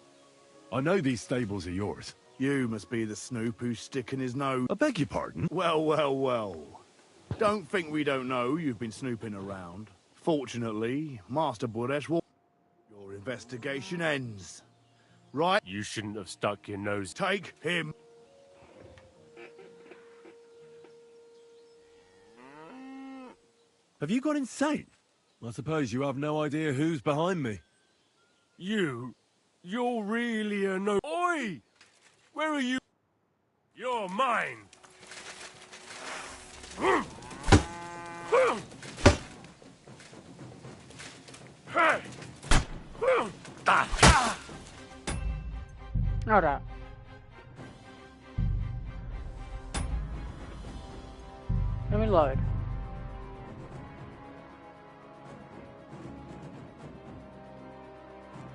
I know these stables are yours. You must be the snoop who's sticking his nose... I beg your pardon? Well, well, well. Don't think we don't know you've been snooping around. Fortunately, Master Buresh will... Your investigation ends. Right? You shouldn't have stuck your nose. Take him. Have you gone insane? I suppose you have no idea who's behind me. You're really a no... Oi! Where are you? You're mine! Hold up. Let me load.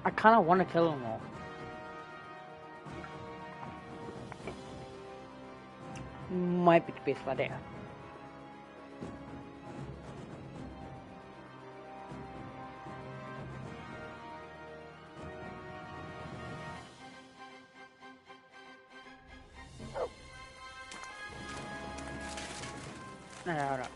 I kind of want to kill them all. Might be the best idea. Alright, hold up.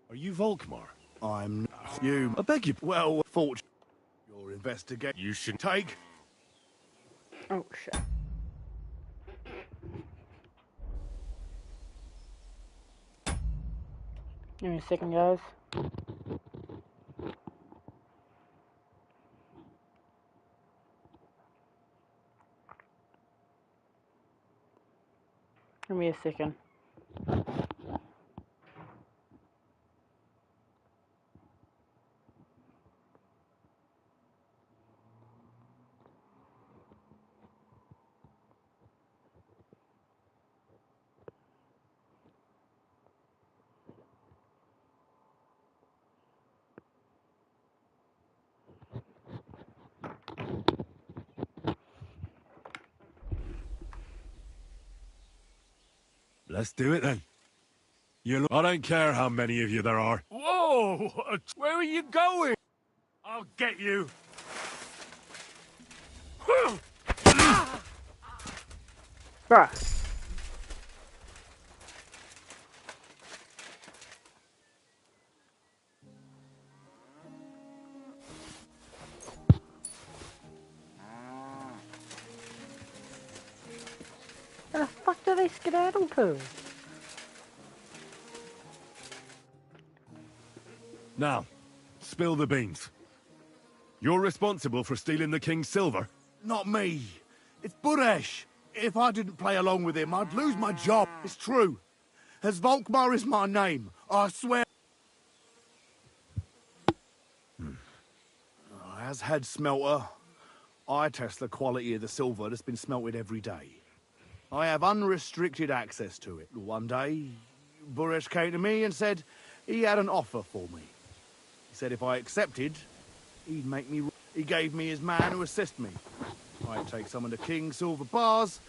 Are you Volkmar? I'm you. I beg you. Well, fortune. Your investigation. You should take. Oh shit. Give me a second, guys. Give me a second. Let's do it then. I don't care how many of you there are. Whoa! Where are you going? I'll get you. Bruh. they skedaddle to? Now, spill the beans. You're responsible for stealing the king's silver? Not me. It's Buresh. If I didn't play along with him, I'd lose my job. It's true. As Volkmar is my name, I swear. As head smelter, I test the quality of the silver that's been smelted every day. I have unrestricted access to it. One day, Buresh came to me and said he had an offer for me. He said if I accepted, he'd make me... He gave me his man to assist me. I'd take some of the king's silver bars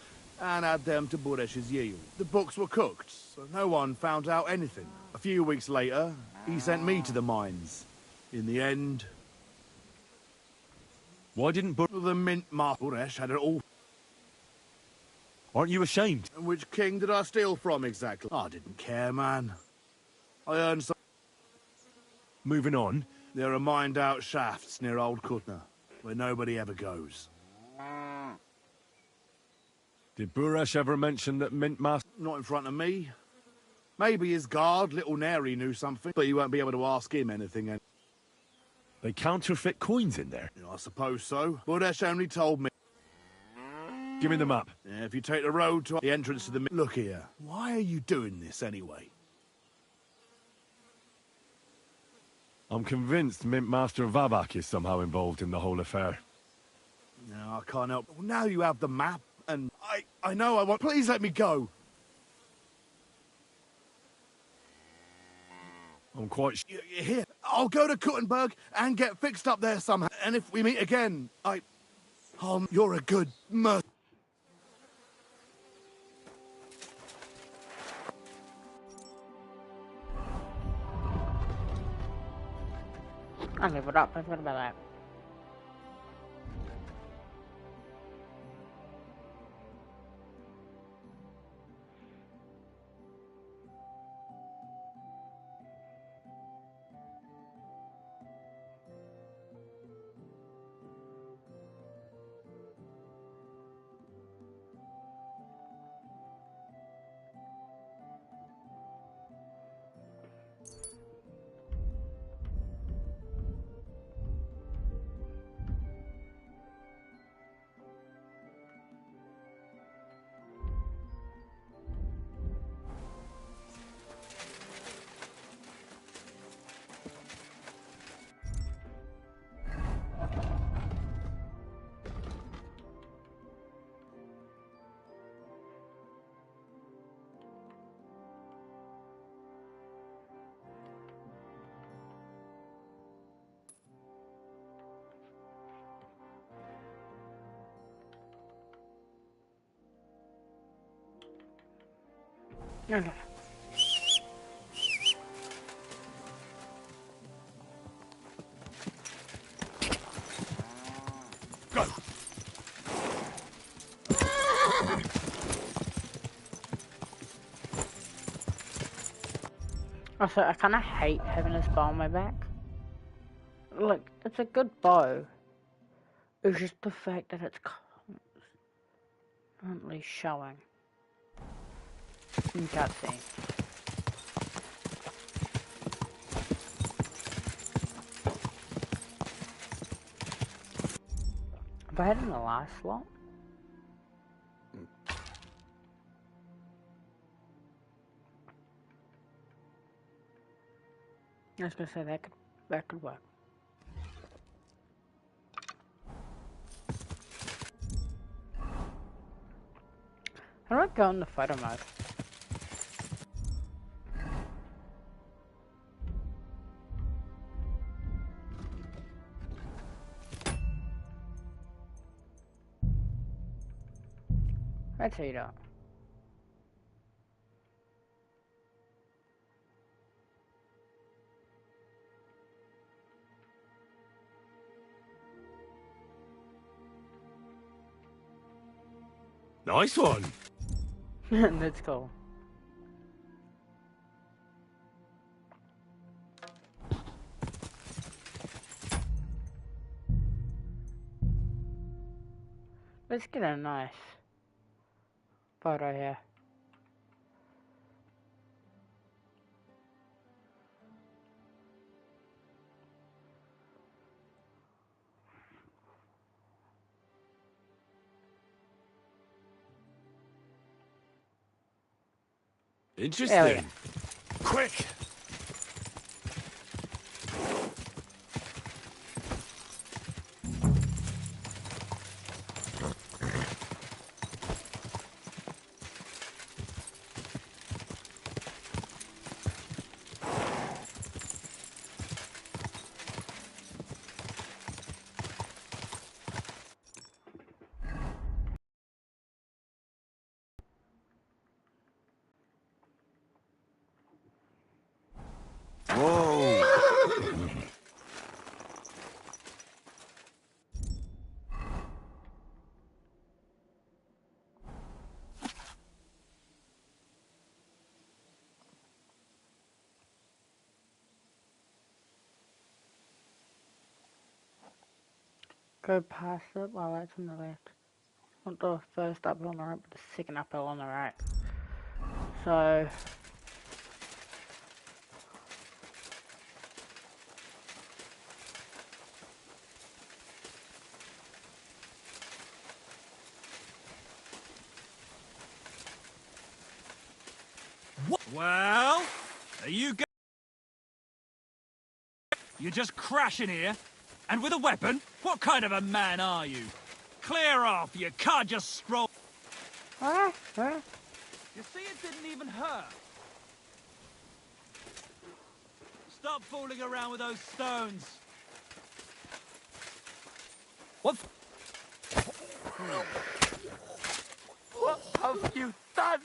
and add them to Buresh's yield. The books were cooked, so no one found out anything. A few weeks later, he sent me to the mines. In the end... Why didn't the mint master Buresh had it all. Aren't you ashamed? And which king did I steal from exactly? I didn't care, man. I earned some... Moving on. There are mined-out shafts near Old Kutna, where nobody ever goes. Did Buresh ever mention that Mint Master... Not in front of me. Maybe his guard, Little Neri, knew something, but you won't be able to ask him anything. They counterfeit coins in there? I suppose so. Buresh only told me. Give me the map. Yeah, if you take the road to the entrance to the... Look here. Why are you doing this anyway? I'm convinced Mint Master Vabak is somehow involved in the whole affair. No, I can't help. Now you have the map, and I know I want... Please let me go. I'm quite... Here, I'll go to Kuttenberg and get fixed up there somehow. And if we meet again, Oh, you're a good merc... I give it up. I forgot about that. Okay. Go. Also, I kind of hate having this bow on my back. Look, it's a good bow. It's just the fact that it's constantly showing. You can't see. Have I had in the last slot? I was gonna say that could work. How do I go in the photo mode? Let's see that. Nice one. That's cool. Let's get a nice photo here. Interesting. Quick! Whoa! Go past it while that's on the left. Not the first uphill on the right, but the second uphill on the right. So... Well, are you go? You're just crashing here? And with a weapon? What kind of a man are you? Clear off, you can't just stroll. You see, it didn't even hurt. Stop fooling around with those stones. What? What have you done?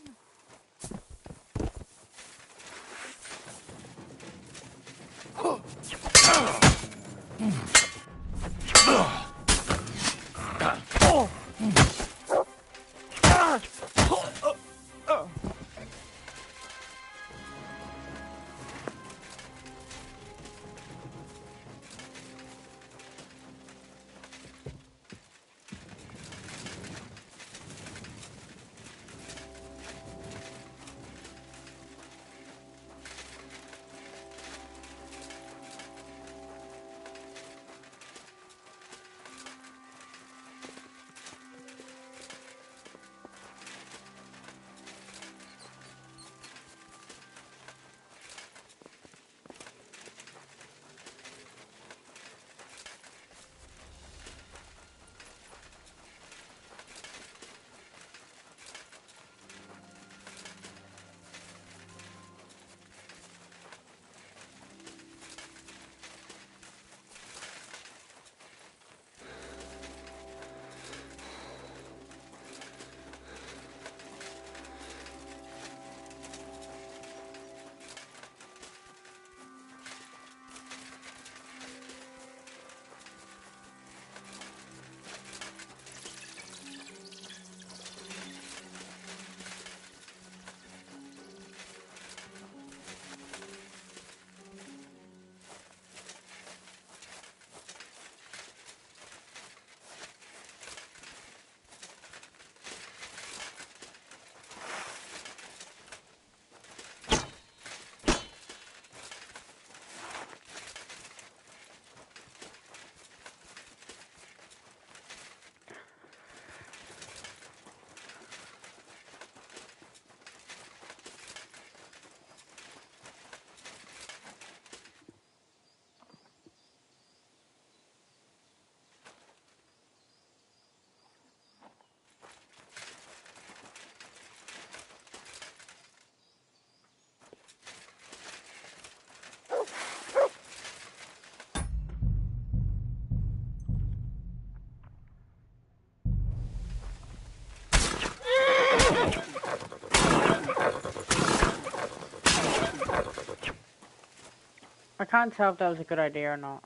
I can't tell if that was a good idea or not.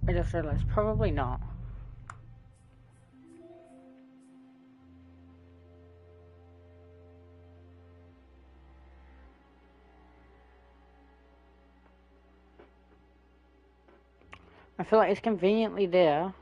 I just realized probably not. I feel like it's conveniently there.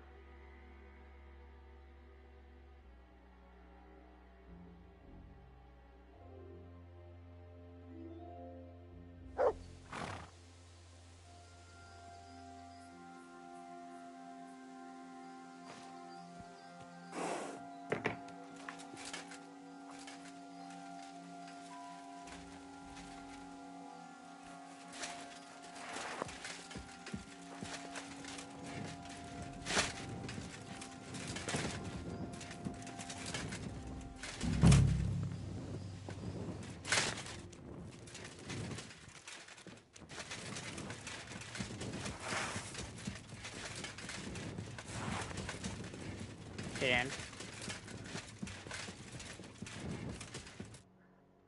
can.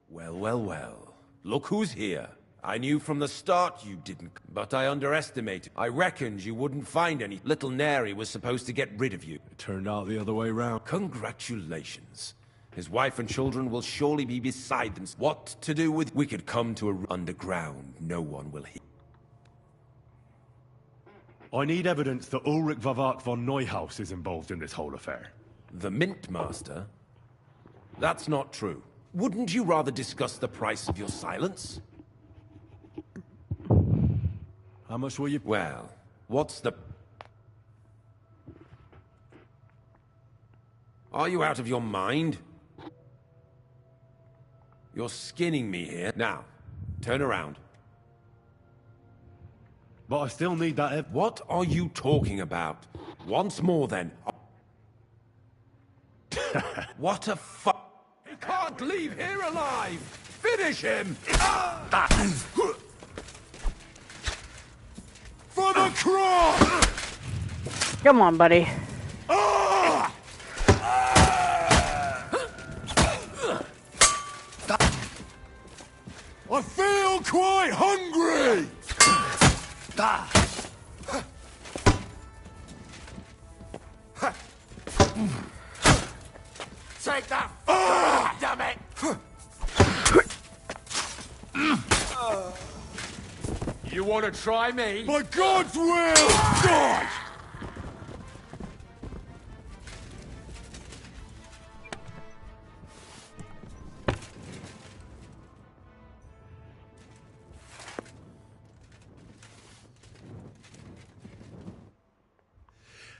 Well, well, well. Look who's here. I knew from the start you didn't, but I underestimated. I reckoned you wouldn't find any. Little Neri was supposed to get rid of you. It turned out the other way round. Congratulations. His wife and children will surely be beside them. What to do with... We could come to a... Underground, no one will hear. I need evidence that Ulrich Vavart von Neuhaus is involved in this whole affair. The Mint Master? That's not true. Wouldn't you rather discuss the price of your silence? How much will you... Well, what's the... Are you out of your mind? You're skinning me here. Now, turn around. But I still need that... What are you talking about? Once more, then. What a fu... He can't leave here alive! Finish him! For the cross! Come on, buddy. I feel quite hungry! Take that! Damn it! You want to try me? By God's will! Die!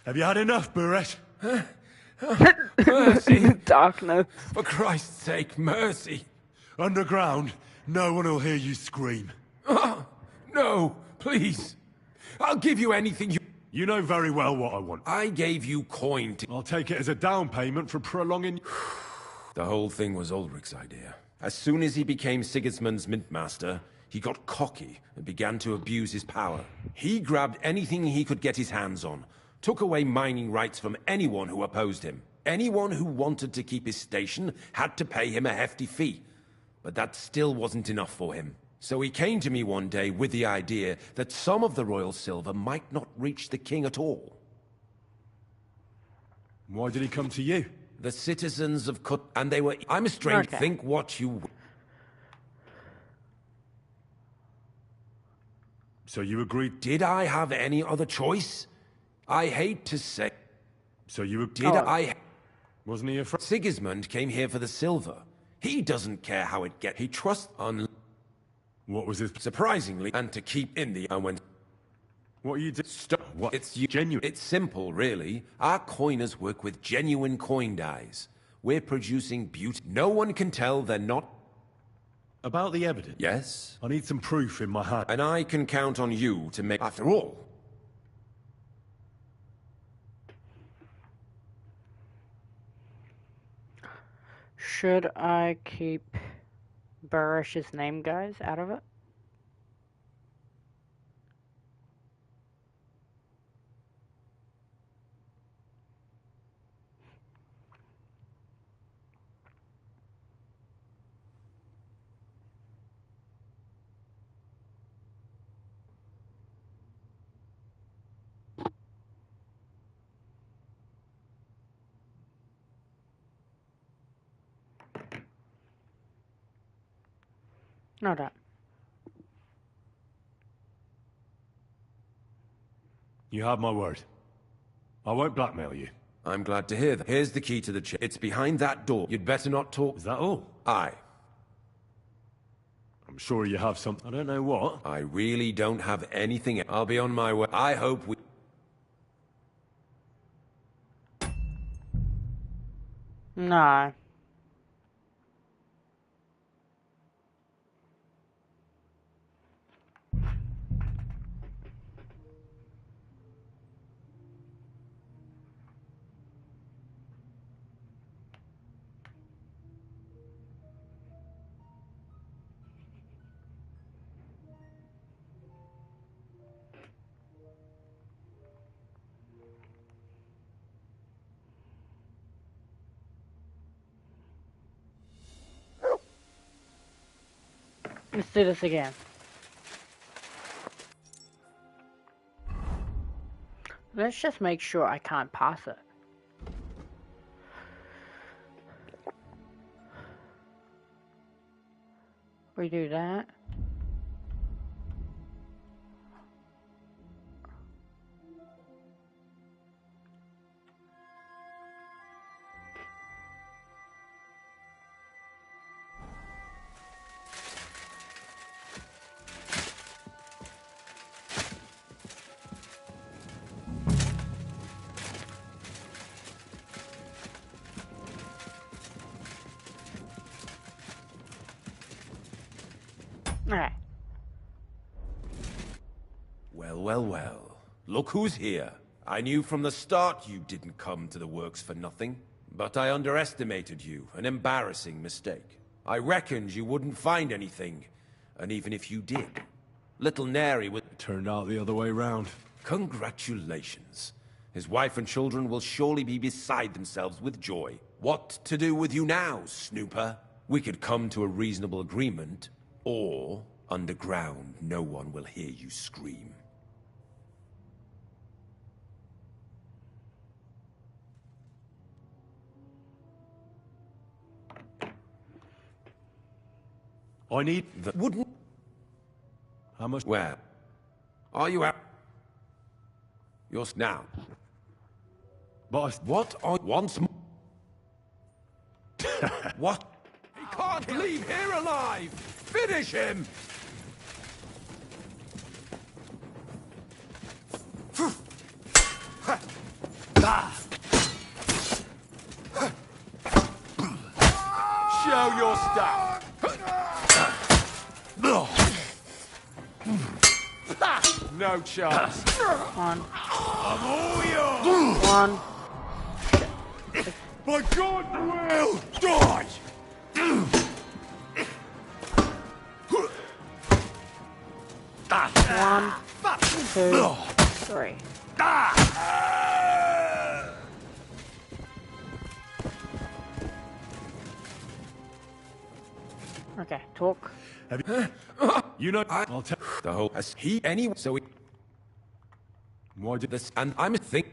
Have you had enough, Buret? Mercy! Darkness. For Christ's sake, mercy! Underground, no one will hear you scream. No, please. I'll give you anything you... You know very well what I want. I gave you coin to... I'll take it as a down payment for prolonging... The whole thing was Ulrich's idea. As soon as he became Sigismund's Mint Master, he got cocky and began to abuse his power. He grabbed anything he could get his hands on, took away mining rights from anyone who opposed him. Anyone who wanted to keep his station had to pay him a hefty fee. But that still wasn't enough for him. So he came to me one day with the idea that some of the royal silver might not reach the king at all. Why did he come to you? The citizens of Kut... And they were... I'm a stranger. Okay. Think what you... So you agreed... Did I have any other choice? I hate to say... So you... Did I... Wasn't he a friend? Sigismund came here for the silver. He doesn't care how it gets. He trusts on... What was his... Surprisingly, and to keep in the... I went... What you did... Stop. What? It's you... Genuine. It's simple, really. Our coiners work with genuine coin dies. We're producing beauty. No one can tell they're not... About the evidence? Yes? I need some proof in my hand. And I can count on you to make... After all... Should I keep Barish's name, guys, out of it? No doubt. You have my word. I won't blackmail you. I'm glad to hear that. Here's the key to the chest. It's behind that door. You'd better not talk. Is that all? Aye. I'm sure you have some... I don't know what. I really don't have anything. I'll be on my way. I hope we... No. Let's do this again. Let's just make sure I can't pass it. We do that. Alright. Well. Look who's here. I knew from the start you didn't come to the works for nothing. But I underestimated you. An embarrassing mistake. I reckoned you wouldn't find anything. And even if you did, little Neri would... It turned out the other way round. Congratulations. His wife and children will surely be beside themselves with joy. What to do with you now, snooper? We could come to a reasonable agreement, or, underground, no one will hear you scream. I need the... Wouldn't... How much? Where? Are you out? You're now. But what are... Once more... What? He can't leave here alive! Finish him! Show your stuff! No chance. One. I'm all yours! One. By God, will die! One, two, three. Okay, talk. You know, I'll tell the whole... As he anyway, so he... Why did this... And I'm think...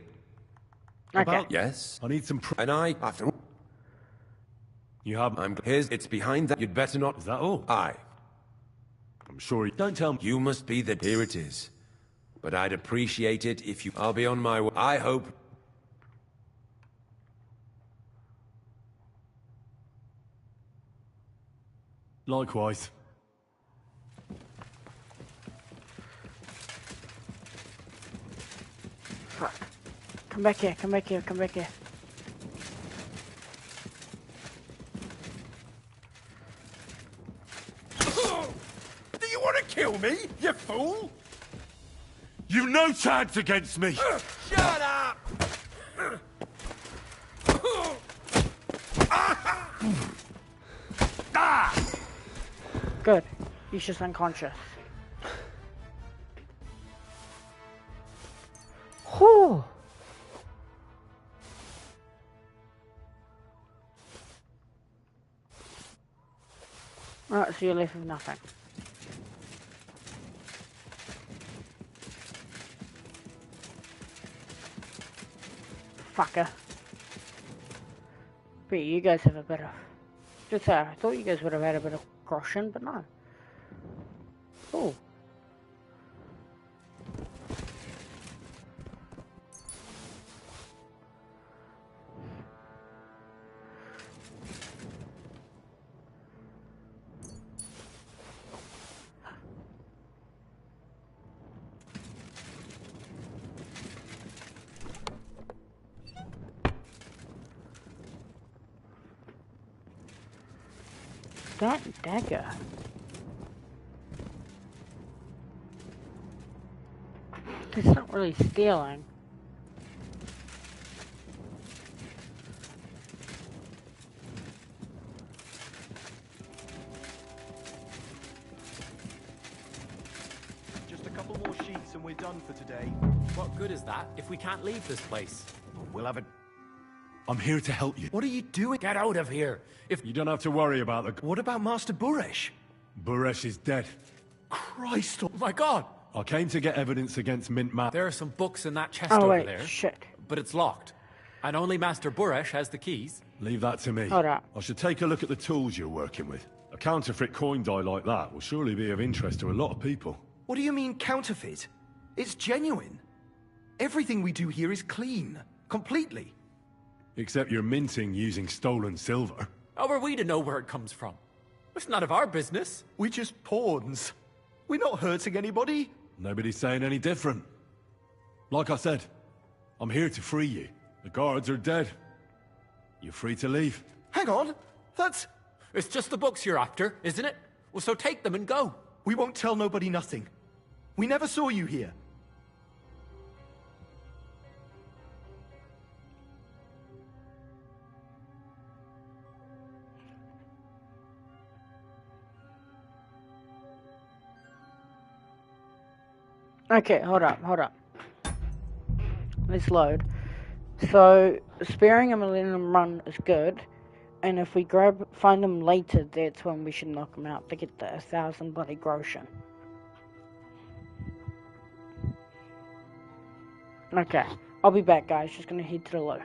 Okay. About... Yes. I need some... And I, after all... You have... Here's... It's behind that. You'd better not... Is that all? Aye. I'm sure you... Don't tell me... You must be the... Here it is. But I'd appreciate it if you... I'll be on my way. I hope... Likewise. Fuck. Come back here, come back here, come back here. Do you want to kill me, you fool? You've no chance against me! Shut up! Good. He's just unconscious. Whew. Alright, so you're left with nothing. Fucker. But you guys have a bit of... Just say, I thought you guys would have had a bit of caution, but no. Oh. That dagger. It's not really stealing. Just a couple more sheets and we're done for today. What good is that if we can't leave this place? We'll have it. I'm here to help you. What are you doing? Get out of here! If you don't have to worry about the... What about Master Buresh? Buresh is dead. Christ, oh my god! I came to get evidence against Mint Man. There are some books in that chest Oh, over wait, there. shit. But it's locked. And only Master Buresh has the keys. Leave that to me. Hold up. I should take a look at the tools you're working with. A counterfeit coin die like that will surely be of interest to a lot of people. What do you mean counterfeit? It's genuine. Everything we do here is clean. Completely. Except you're minting using stolen silver. How are we to know where it comes from? It's none of our business. We're just pawns. We're not hurting anybody. Nobody's saying any different. Like I said, I'm here to free you. The guards are dead. You're free to leave. Hang on. That's... It's just the books you're after, isn't it? Well, so take them and go. We won't tell nobody nothing. We never saw you here. Okay, hold up. Let's load. So, sparing him and letting him run is good. And if we find them later, that's when we should knock them out to get the 1,000 bloody groschen. Okay, I'll be back, guys. Just gonna head to the loo.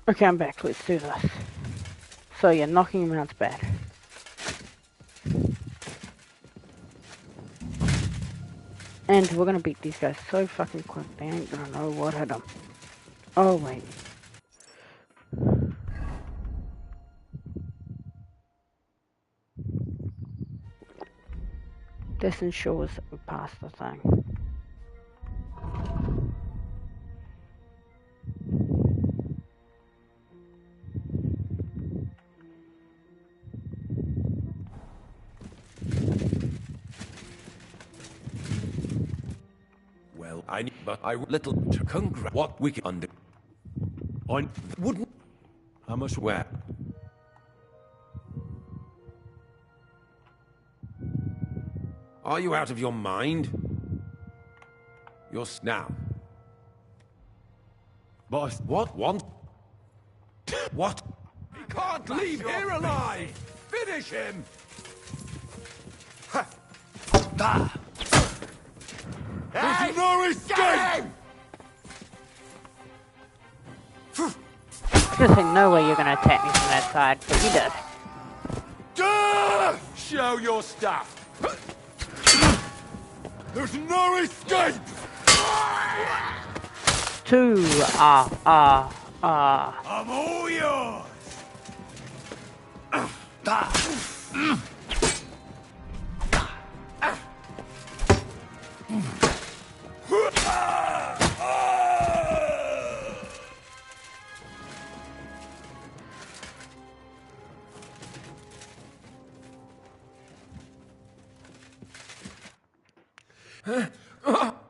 Okay, I'm back. Let's do this. So yeah, knocking him out's bad. And we're gonna beat these guys so fucking quick, they ain't gonna know what hit them. Oh wait. This ensures that we pass the thing. Well, but I little to congrat what we can under. I wouldn't. How much where? Are you out of your mind? You're now. But what? One? What? He can't leave here alive! Finish him! There's no escape! There's no way you're gonna attack me from that side, but you did. Show your stuff! There's no escape! Two, I'm all yours!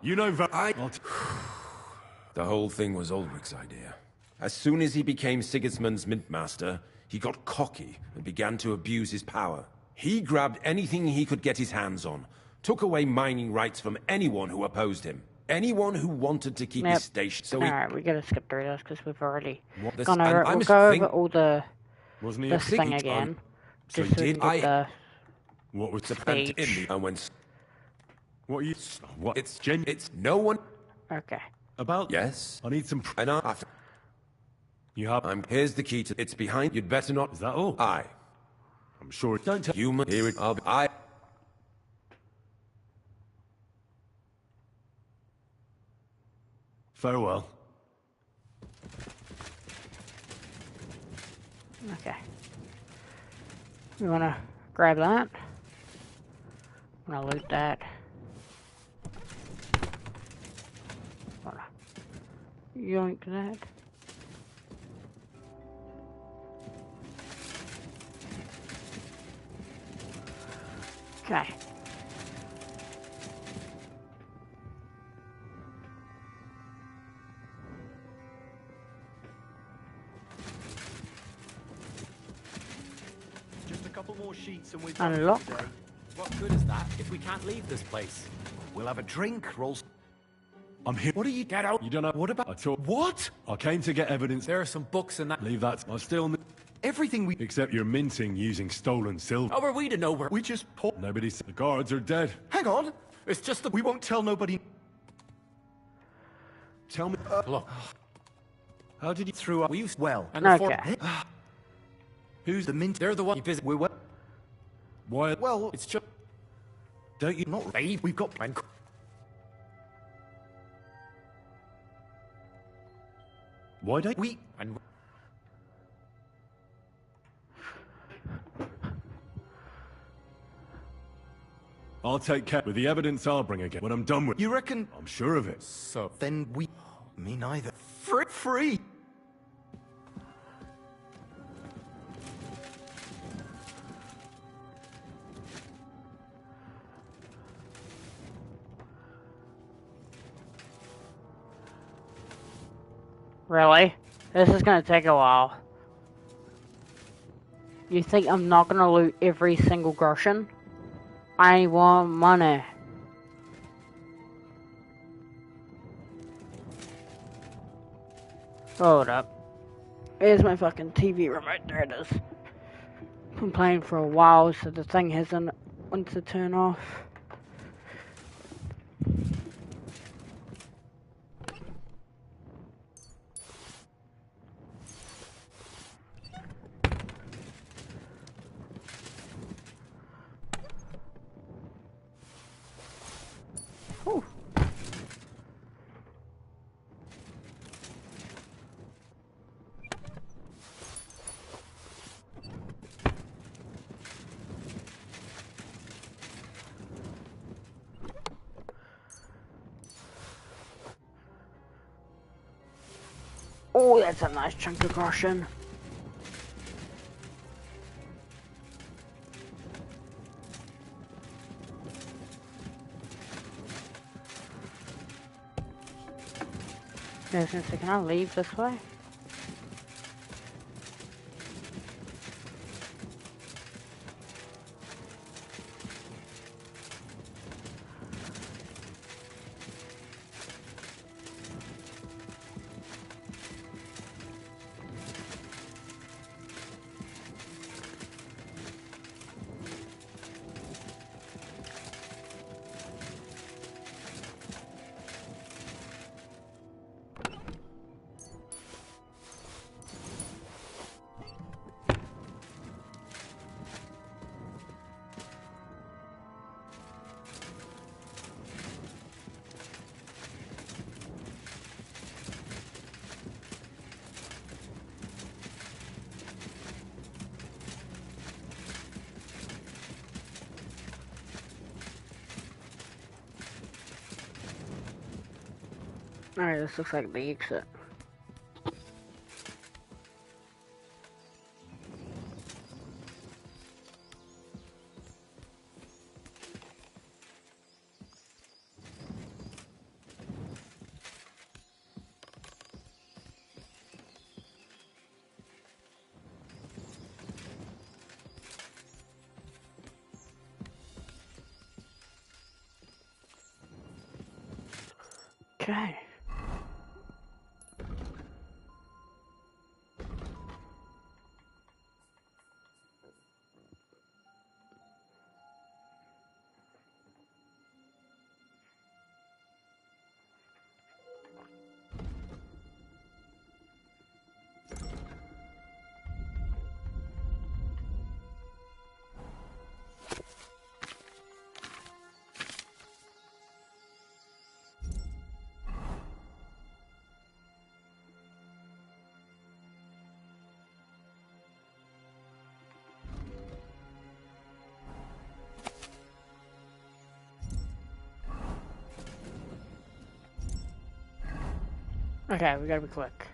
You know, The whole thing was Ulrich's idea. As soon as he became Sigismund's mintmaster, he got cocky and began to abuse his power. He grabbed anything he could get his hands on, took away mining rights from anyone who opposed him, anyone who wanted to keep his station. So alright, we gotta skip through this because we've already This- gone over it. I'm We'll go over think- all the Wasn't he this a thing siege again. So Just he we did. can get the What was the speech. and when What are you? What? it's no one. Okay. About? Yes. I need some. And after You have. here's the key to. It's behind. You'd better not. Is that all? Aye. I'm sure. Don't tell. Human. Hear it. I'll. I. Farewell. Okay. We wanna grab that. Wanna loot that. Wanna yoink that. Okay. Just a couple more sheets and we're done for Unlock. today. What good is that if we can't leave this place? We'll have a drink, rolls. I'm here. What do you get out? You don't know. What about? I took. What? I came to get evidence. There are some books and that. Leave that. I still. Everything we. Except you're minting using stolen silver. How are we to know where? We just pull. Nobody's. The guards are dead. Hang on. It's just the. We won't tell nobody. Tell me. Look. How did you through? We used well. And the four. Okay. Who's the mint? They're the one. You visit. We're well. Why? Well, It's just. don't you not? We've got. Why don't We. And I'll take care with the evidence I'll bring again when I'm done with. You reckon? I'm sure of it. so. Then we. Me neither. Free. Really? This is gonna take a while. You think I'm not gonna loot every single groschen? I want money. Hold up. Here's my fucking TV remote. There it is. Been playing for a while, so the thing hasn't wanted to turn off. Whew. Oh, that's a nice chunk of groschen. I was gonna say, can I leave this way? Alright, this looks like the exit. Okay. Okay, we gotta be quick.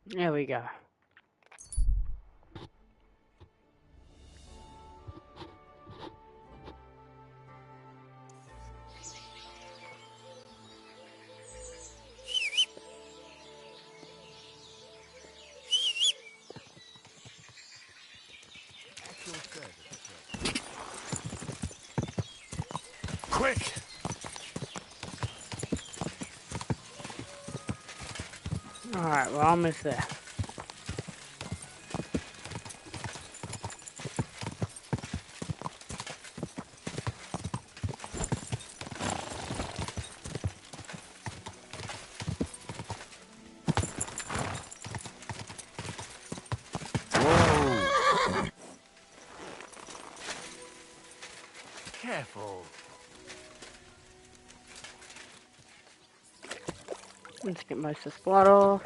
There we go. Quick! Alright, we're almost there. Careful. Let's get most of this blood off.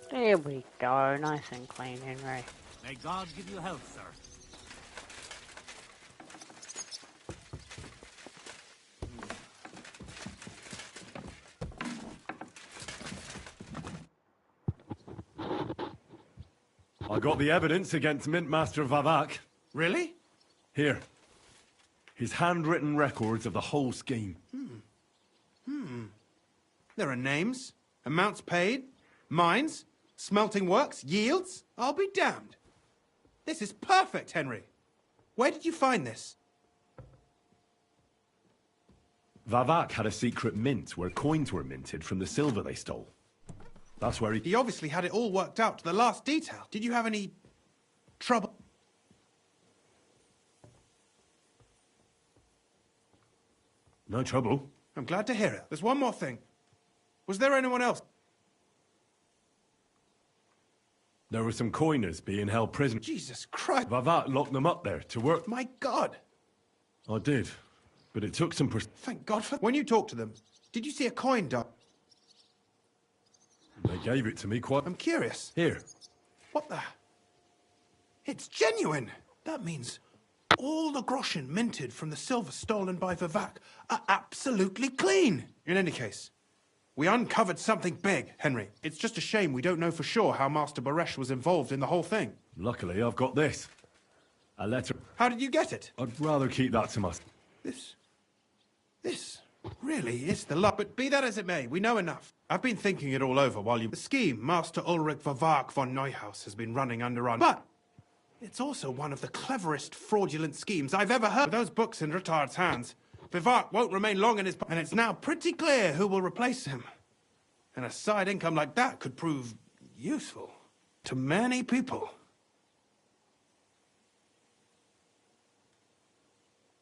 There we go, nice and clean, Henry. May God give you health, sir. I got the evidence against Mintmaster Vavak. Really? Here. His handwritten records of the whole scheme. There are names, amounts paid, mines, smelting works, yields. I'll be damned. This is perfect, Henry. Where did you find this? Vavak had a secret mint where coins were minted from the silver they stole. That's where He obviously had it all worked out to the last detail. Did you have any trouble? No trouble. I'm glad to hear it. There's one more thing. Was there anyone else? There were some coiners being held prisoner. Jesus Christ. Vavak locked them up there to work. My God. I did. But it took some Thank God for... When you talked to them, did you see a coin dot? They gave it to me quite... I'm curious. Here. What the... It's genuine. That means all the groschen minted from the silver stolen by Vavak are absolutely clean. In any case, we uncovered something big, Henry. It's just a shame we don't know for sure how Master Baresh was involved in the whole thing. Luckily, I've got this. A letter. How did you get it? I'd rather keep that to myself. This really is the luck. But be that as it may, we know enough. I've been thinking it all over while you... The scheme Master Ulrich Vavak von Neuhaus has been running under on... But it's also one of the cleverest fraudulent schemes I've ever heard. With those books in Retard's hands, Vivart won't remain long in his... And it's now pretty clear who will replace him. And a side income like that could prove useful. To many people.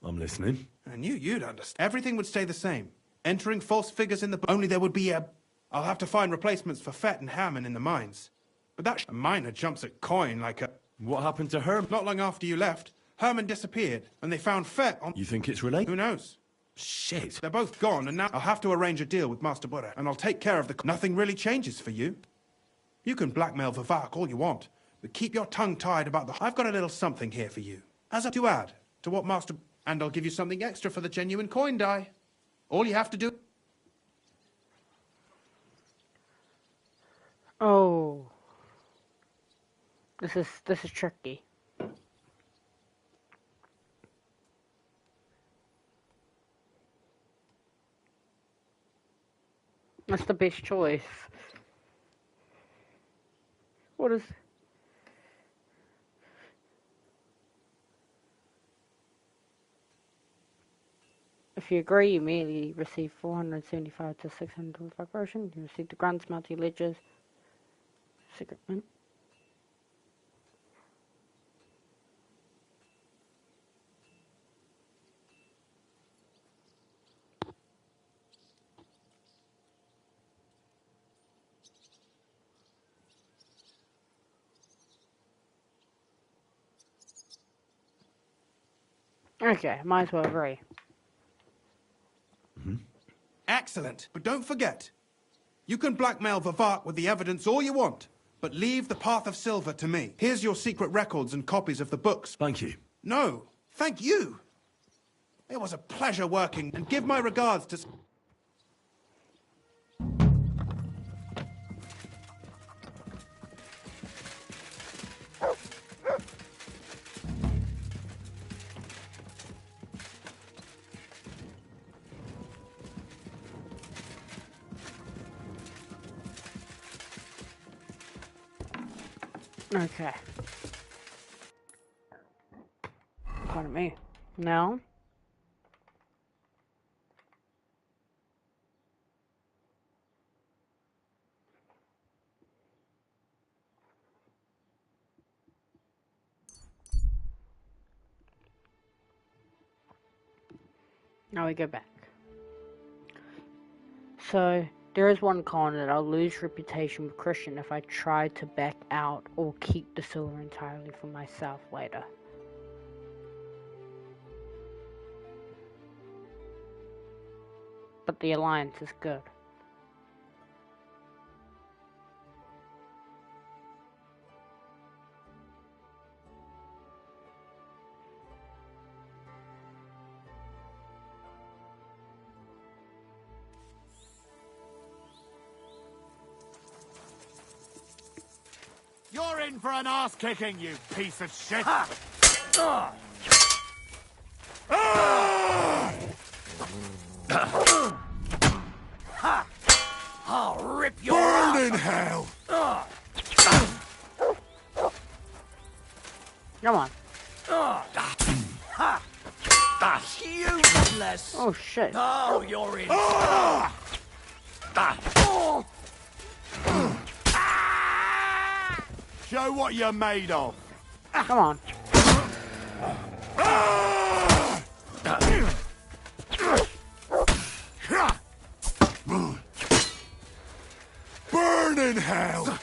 I'm listening. I knew you'd understand. Everything would stay the same. Entering false figures in the book. Only there would be a... I'll have to find replacements for Fett and Hammond in the mines. But that miner jumps at coin like a... What happened to Herman? Not long after you left, Herman disappeared, and they found Fett on... You think it's related? Who knows? Shit. They're both gone, and now I'll have to arrange a deal with Master Buddha, and I'll take care of the... Nothing really changes for you. You can blackmail Vivek all you want, but keep your tongue tied about the... I've got a little something here for you. As a... to add to what Master... And I'll give you something extra for the genuine coin die. All you have to do... Oh. This is tricky. That's the best choice. What is... If you agree, you immediately receive 475 to 600 vibration. You receive the Grand Smelty Ledgers. Secret Mint. Okay, might as well agree. Excellent, but don't forget, you can blackmail Vivek with the evidence all you want, but leave the Path of Silver to me. Here's your secret records and copies of the books. Thank you. No, thank you. It was a pleasure working, and give my regards to... Okay. Pardon me. Now. Now we go back. So, there is one con that I'll lose reputation with Christian if I try to back out or keep the silver entirely for myself later. But the alliance is good. You're in for an ass-kicking, you piece of shit! I'll rip your Burn ass in hell! Come on. That's useless! Oh shit. Oh, you're in. Show what you're made of. Come on. Burn in hell!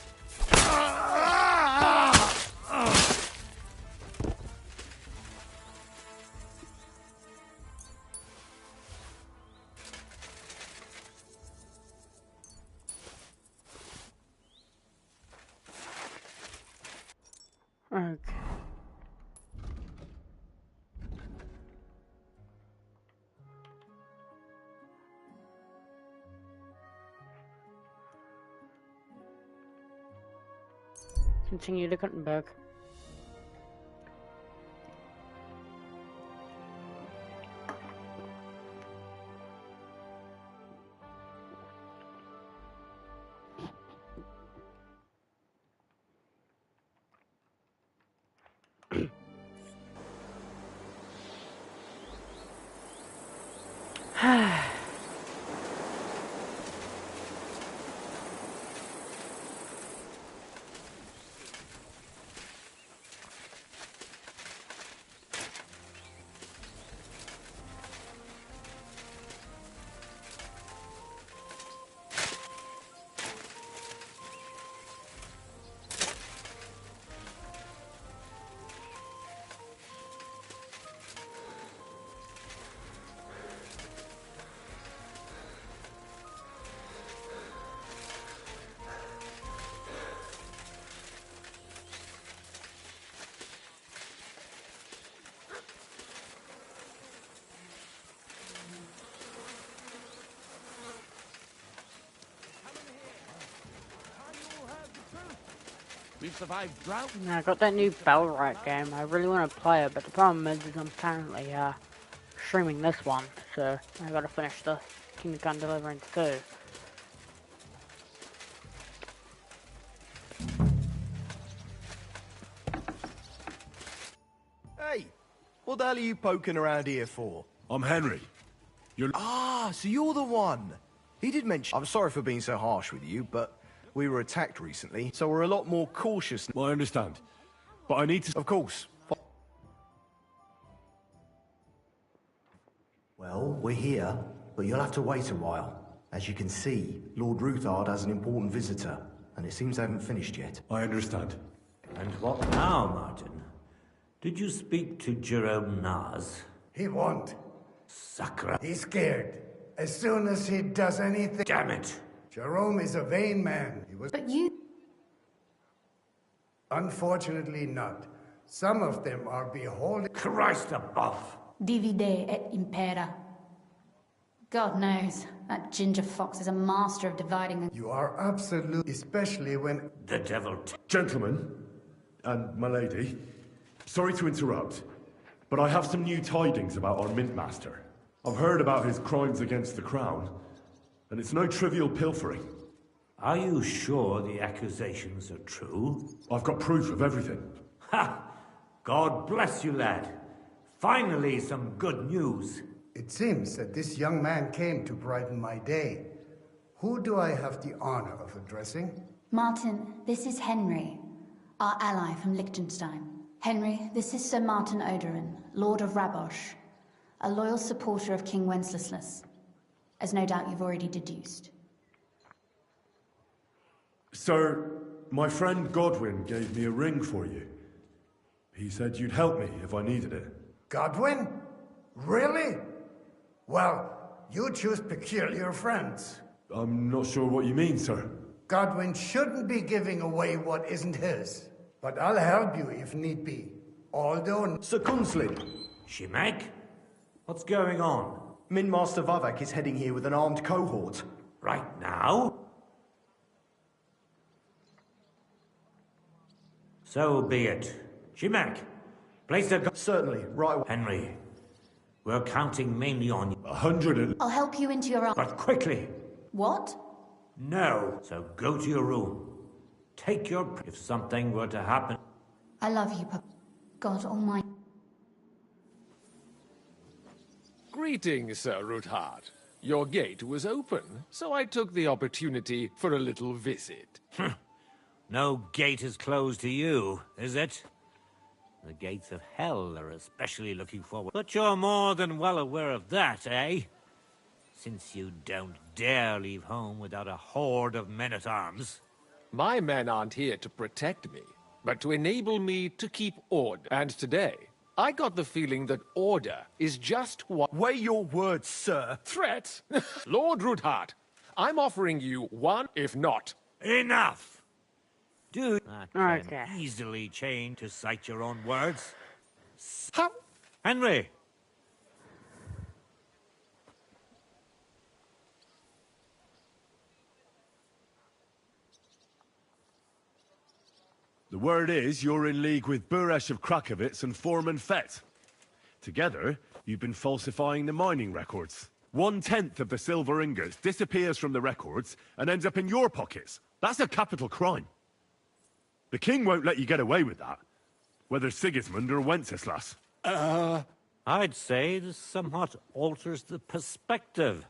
Okay. Continue to Gutenberg. We've survived drought. Now, I got that new Bellright game. I really want to play it, but the problem is I'm currently streaming this one, so I gotta finish this Kingdom Come Deliverance 2. Hey, what the hell are you poking around here for? I'm Henry. Ah, so you're the one. He did mention... I'm sorry for being so harsh with you, but we were attacked recently, so we're a lot more cautious. Well, I understand. But I need to... Of course. Well, we're here, but you'll have to wait a while. As you can see, Lord Ruthard has an important visitor, and it seems they haven't finished yet. I understand. And what now, Martin? Did you speak to Jerome Naz? He won't. Sacra. He's scared. As soon as he does anything... Damn it! Jerome is a vain man. He was... But you... Unfortunately not. Some of them are beholden... Christ above! Divide et impera. God knows, that ginger fox is a master of dividing. You are absolute, especially when... The devil... Gentlemen, and my lady, sorry to interrupt, but I have some new tidings about our Mint Master. I've heard about his crimes against the Crown, and it's no trivial pilfering. Are you sure the accusations are true? I've got proof of everything. Ha! God bless you, lad. Finally, some good news. It seems that this young man came to brighten my day. Who do I have the honor of addressing? Martin, this is Henry, our ally from Liechtenstein. Henry, this is Sir Martin Odorin, Lord of Rabosh, a loyal supporter of King Wenceslas, as no doubt you've already deduced. Sir, my friend Godwin gave me a ring for you. He said you'd help me if I needed it. Godwin? Really? Well, you choose peculiar friends. I'm not sure what you mean, sir. Godwin shouldn't be giving away what isn't his. But I'll help you if need be. Although... Sir Kunslin! Shimek? What's going on? Min Master Vavak is heading here with an armed cohort. Right now? So be it. Shimek, place the gun. Certainly, right away. Henry, we're counting mainly on you. 100 and... I'll help you into your... But quickly! What? No. So go to your room. Take your... If something were to happen... I love you, Papa. God Almighty. Greetings, Sir Ruthard. Your gate was open, so I took the opportunity for a little visit. No gate is closed to you, is it? The gates of hell are especially looking forward. But you're more than well aware of that, eh? Since you don't dare leave home without a horde of men-at-arms. My men aren't here to protect me, but to enable me to keep order. And today, I got the feeling that order is just what... Weigh your words, sir. Threat? Lord Ruthard, I'm offering you one, if not... Enough! Dude, that can easily change to cite your own words. How? Henry! The word is you're in league with Buresh of Krakowitz and Foreman Fett. Together, you've been falsifying the mining records. 1/10 of the silver ingots disappears from the records and ends up in your pockets. That's a capital crime. The king won't let you get away with that, whether Sigismund or Wenceslas. I'd say this somewhat alters the perspective.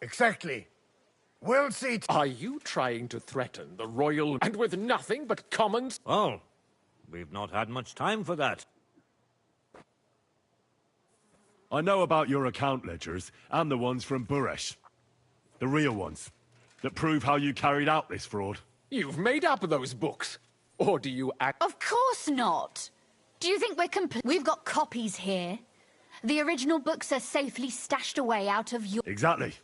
Exactly. We'll see. Are you trying to threaten the royal... and with nothing but commons? Well, we've not had much time for that. I know about your account ledgers and the ones from Buresh. The real ones, that prove how you carried out this fraud. You've made up those books. Or do you act... Of course not! Do you think we're We've got copies here. The original books are safely stashed away out of your... Exactly.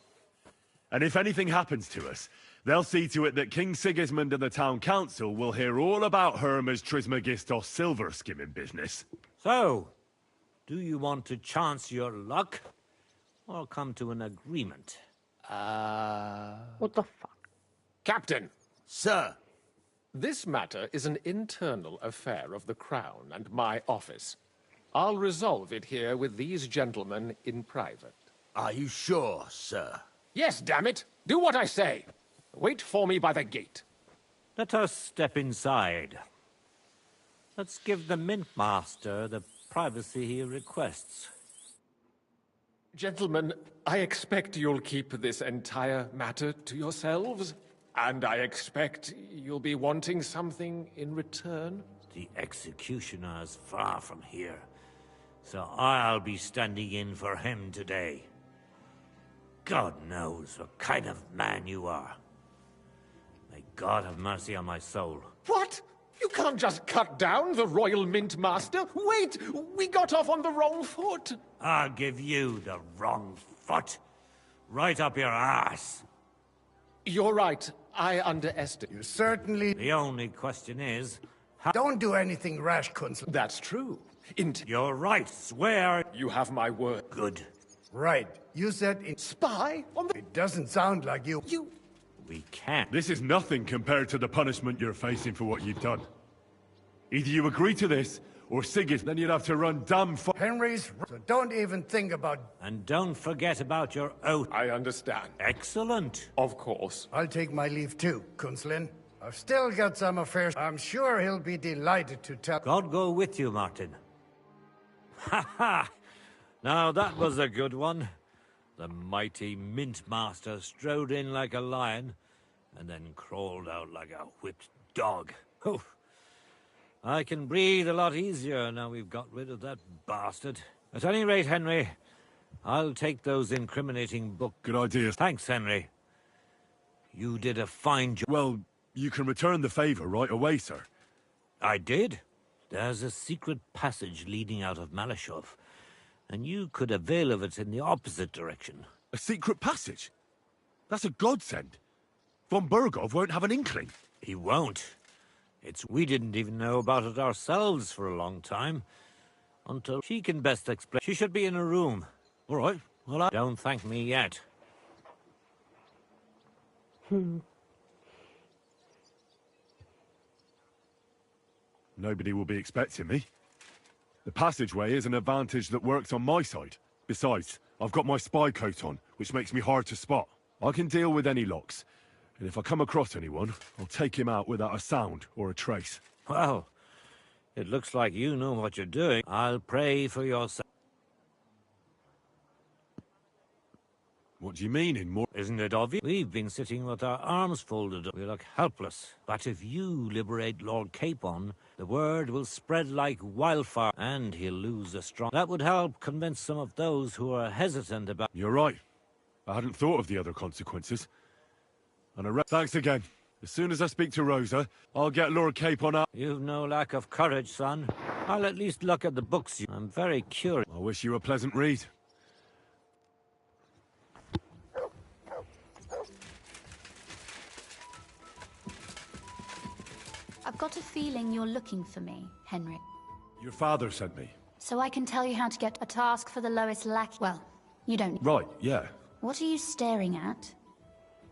And if anything happens to us, they'll see to it that King Sigismund and the town council will hear all about Hermes Trismegistos silver skimming business. So, do you want to chance your luck? Or come to an agreement? What the fuck? Captain! Sir! This matter is an internal affair of the Crown and my office. I'll resolve it here with these gentlemen in private. Are you sure, sir? Yes, damn it! Do what I say! Wait for me by the gate. Let us step inside. Let's give the Mint Master the privacy he requests. Gentlemen, I expect you'll keep this entire matter to yourselves, and I expect you'll be wanting something in return. The executioner is far from here, so I'll be standing in for him today. God knows what kind of man you are. May God have mercy on my soul. What? You can't just cut down the Royal Mint Master. Wait! We got off on the wrong foot. I'll give you the wrong foot. Right up your ass. You're right. I underestimate. You certainly... The only question is... Don't do anything rash, Kunzel. That's true. You're right. Swear. You have my word. Good. Right. You said in... Spy on the... It doesn't sound like you... We can't. This is nothing compared to the punishment you're facing for what you've done. Either you agree to this, or Sigurd, then you'd have to run damn far. Henry's... So don't even think about... And don't forget about your oath. I understand. Excellent. Of course. I'll take my leave too, Kunslin. I've still got some affairs. I'm sure he'll be delighted to tell... God go with you, Martin. Ha ha! Now that was a good one. The mighty Mint Master strode in like a lion, and then crawled out like a whipped dog. Oof. I can breathe a lot easier now we've got rid of that bastard. At any rate, Henry, I'll take those incriminating books. Good idea. Thanks, Henry. You did a fine job. Well, you can return the favor right away, sir. I did. There's a secret passage leading out of Malashov, and you could avail of it in the opposite direction. A secret passage? That's a godsend. Von Burgov won't have an inkling. He won't. We didn't even know about it ourselves for a long time. Until she can best explain. She should be in a room. All right. Well, Don't thank me yet. Nobody will be expecting me. The passageway is an advantage that works on my side. Besides, I've got my spy coat on, which makes me hard to spot. I can deal with any locks, and if I come across anyone, I'll take him out without a sound or a trace. Well, it looks like you know what you're doing. I'll pray for your sake. What do you mean in more? Isn't it obvious? We've been sitting with our arms folded up. We look helpless. But if you liberate Lord Capon, the word will spread like wildfire, and he'll lose a strong... That would help convince some of those who are hesitant about... You're right. I hadn't thought of the other consequences. And thanks again. As soon as I speak to Rosa, I'll get Lord Capon out. You've no lack of courage, son. I'll at least look at the books. I'm very curious. I wish you a pleasant read. I've got a feeling you're looking for me, Henry. Your father sent me. So I can tell you how to get a task for the lowest lackey. Well, you don't. Right, yeah. What are you staring at?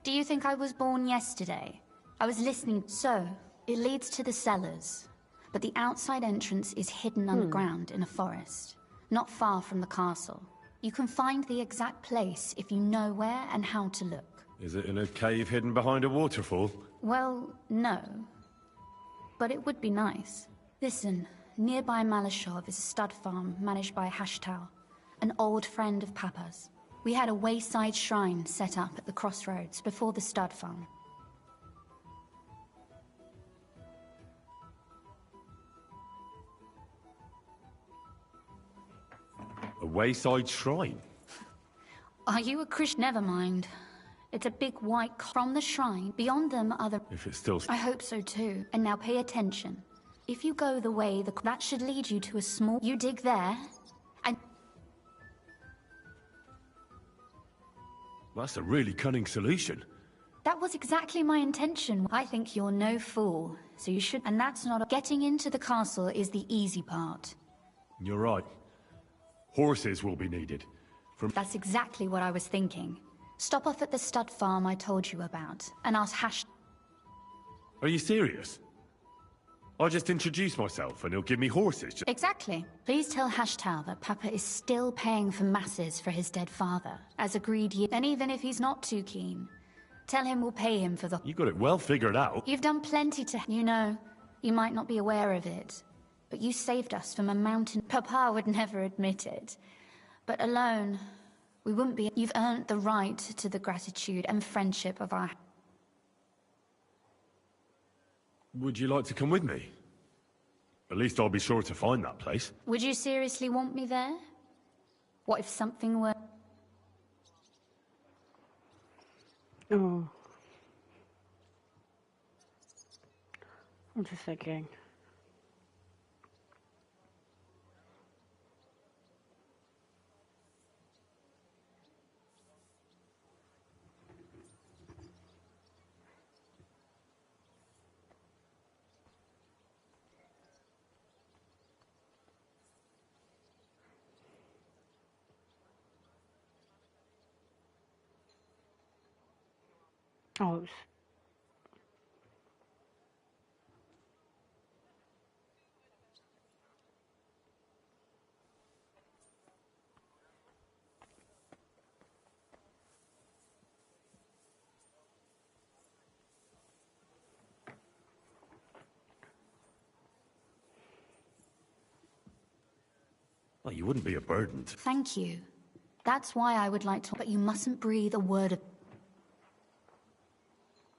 Do you think I was born yesterday? I was listening. So, it leads to the cellars. But the outside entrance is hidden underground in a forest, not far from the castle. You can find the exact place if you know where and how to look. Is it in a cave hidden behind a waterfall? Well, no. But it would be nice. Listen, nearby Malashov is a stud farm managed by Hashtal, an old friend of Papa's. We had a wayside shrine set up at the crossroads before the stud farm. A wayside shrine? Are you a Christian? Never mind. It's a big white from the shrine. Beyond them are the... If it's still... I hope so too. And now pay attention. If you go the way that should lead you to a small... You dig there, and... That's a really cunning solution. That was exactly my intention. I think you're no fool, so you should... And that's not... Getting into the castle is the easy part. You're right. Horses will be needed. That's exactly what I was thinking. Stop off at the stud farm I told you about, and ask Are you serious? I'll just introduce myself and he'll give me horses. Exactly. Please tell Hashtal that Papa is still paying for masses for his dead father, as agreed. And even if he's not too keen, tell him we'll pay him for the... You got it well figured out. You've done plenty to... You know, you might not be aware of it, but you saved us from a mountain... Papa would never admit it. But alone, we wouldn't be... You've earned the right to the gratitude and friendship of our... Would you like to come with me? At least I'll be sure to find that place. Would you seriously want me there? What if something were... Oh. I'm just thinking. Oh, it was... Well, you wouldn't be a burden. Thank you. That's why I would like to... But you mustn't breathe a word of...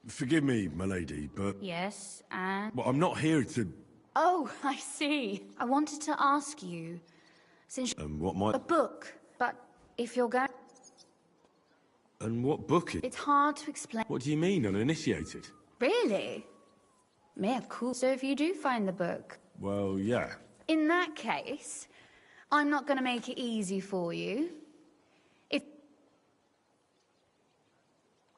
Forgive me, my lady, but... Yes, and... Well, I'm not here to... Oh, I see. I wanted to ask you, since... what might... A book, but if you're going... And what book is... It's hard to explain... What do you mean, uninitiated? Really? May have cool. So if you do find the book... Well, yeah. In that case, I'm not going to make it easy for you. If...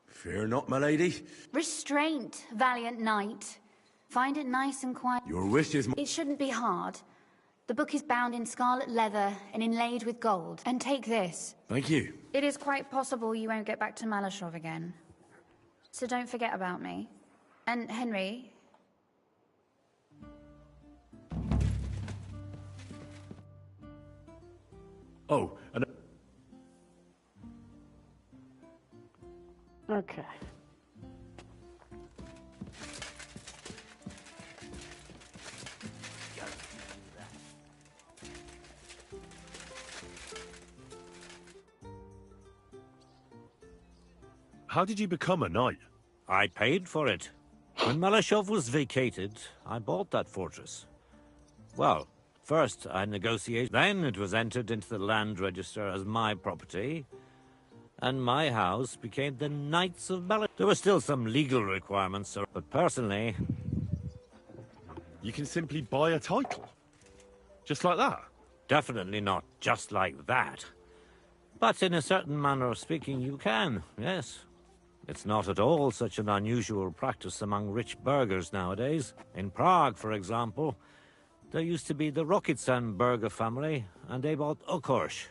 Fear not, my lady. Restraint, valiant knight. Find it nice and quiet. Your wish is... It shouldn't be hard. The book is bound in scarlet leather and inlaid with gold. And take this. Thank you. It is quite possible you won't get back to Malashov again. So don't forget about me. And Henry... Oh, and... Okay. How did you become a knight? I paid for it. When Malashov was vacated, I bought that fortress. Well, first I negotiated, then it was entered into the land register as my property, and my house became the Knights of Malashov. There were still some legal requirements, but personally... You can simply buy a title? Just like that? Definitely not just like that. But in a certain manner of speaking, you can, yes. It's not at all such an unusual practice among rich burghers nowadays. In Prague, for example, there used to be the Rokitsan burgher family, and they bought Okorsh.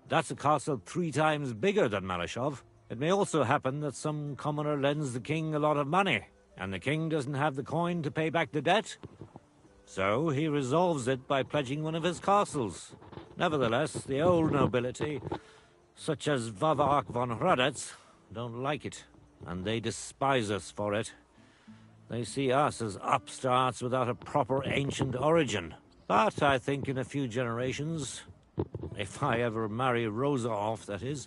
That's a castle 3 times bigger than Malashov. It may also happen that some commoner lends the king a lot of money, and the king doesn't have the coin to pay back the debt. So he resolves it by pledging one of his castles. Nevertheless, the old nobility, such as Vavak von Hradec, don't like it, and they despise us for it. They see us as upstarts without a proper ancient origin. But I think in a few generations, if I ever marry Rosa off, that is,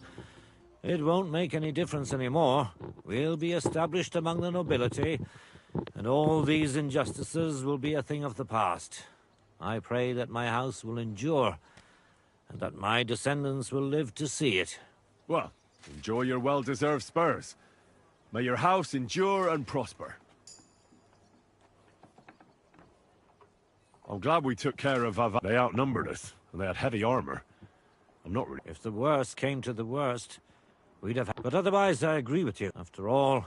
it won't make any difference anymore. We'll be established among the nobility, and all these injustices will be a thing of the past. I pray that my house will endure, and that my descendants will live to see it. Well, enjoy your well-deserved spurs. May your house endure and prosper. I'm glad we took care of Vava. They outnumbered us, and they had heavy armor. I'm not really... If the worst came to the worst, we'd have... But otherwise, I agree with you. After all...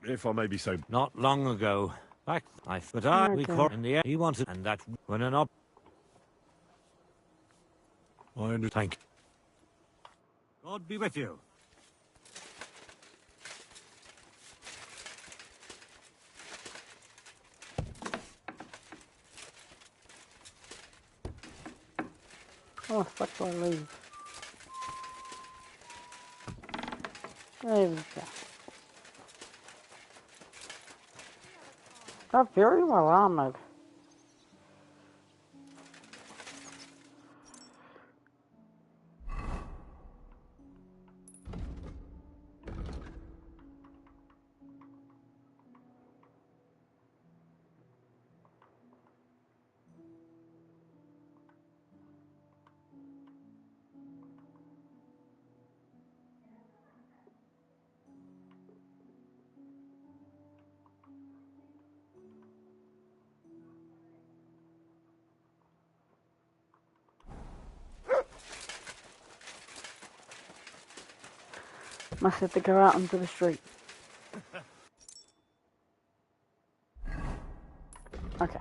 If I may be so... Not long ago. Back... But we caught in the air. He wanted... And that... When an op... I understand. Thank you. God be with you. Oh, fuck do I leave? There we go. They're very well armored. Must have to go out onto the street. Okay.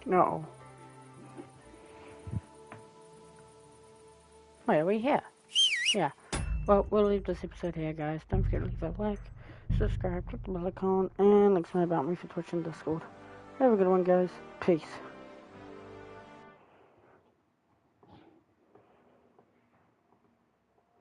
No. Wait, are we here? Yeah. Well, we'll leave this episode here, guys. Don't forget to leave a like, subscribe, click the bell icon, and let us know about me for Twitch and Discord. Have a good one, guys. Peace.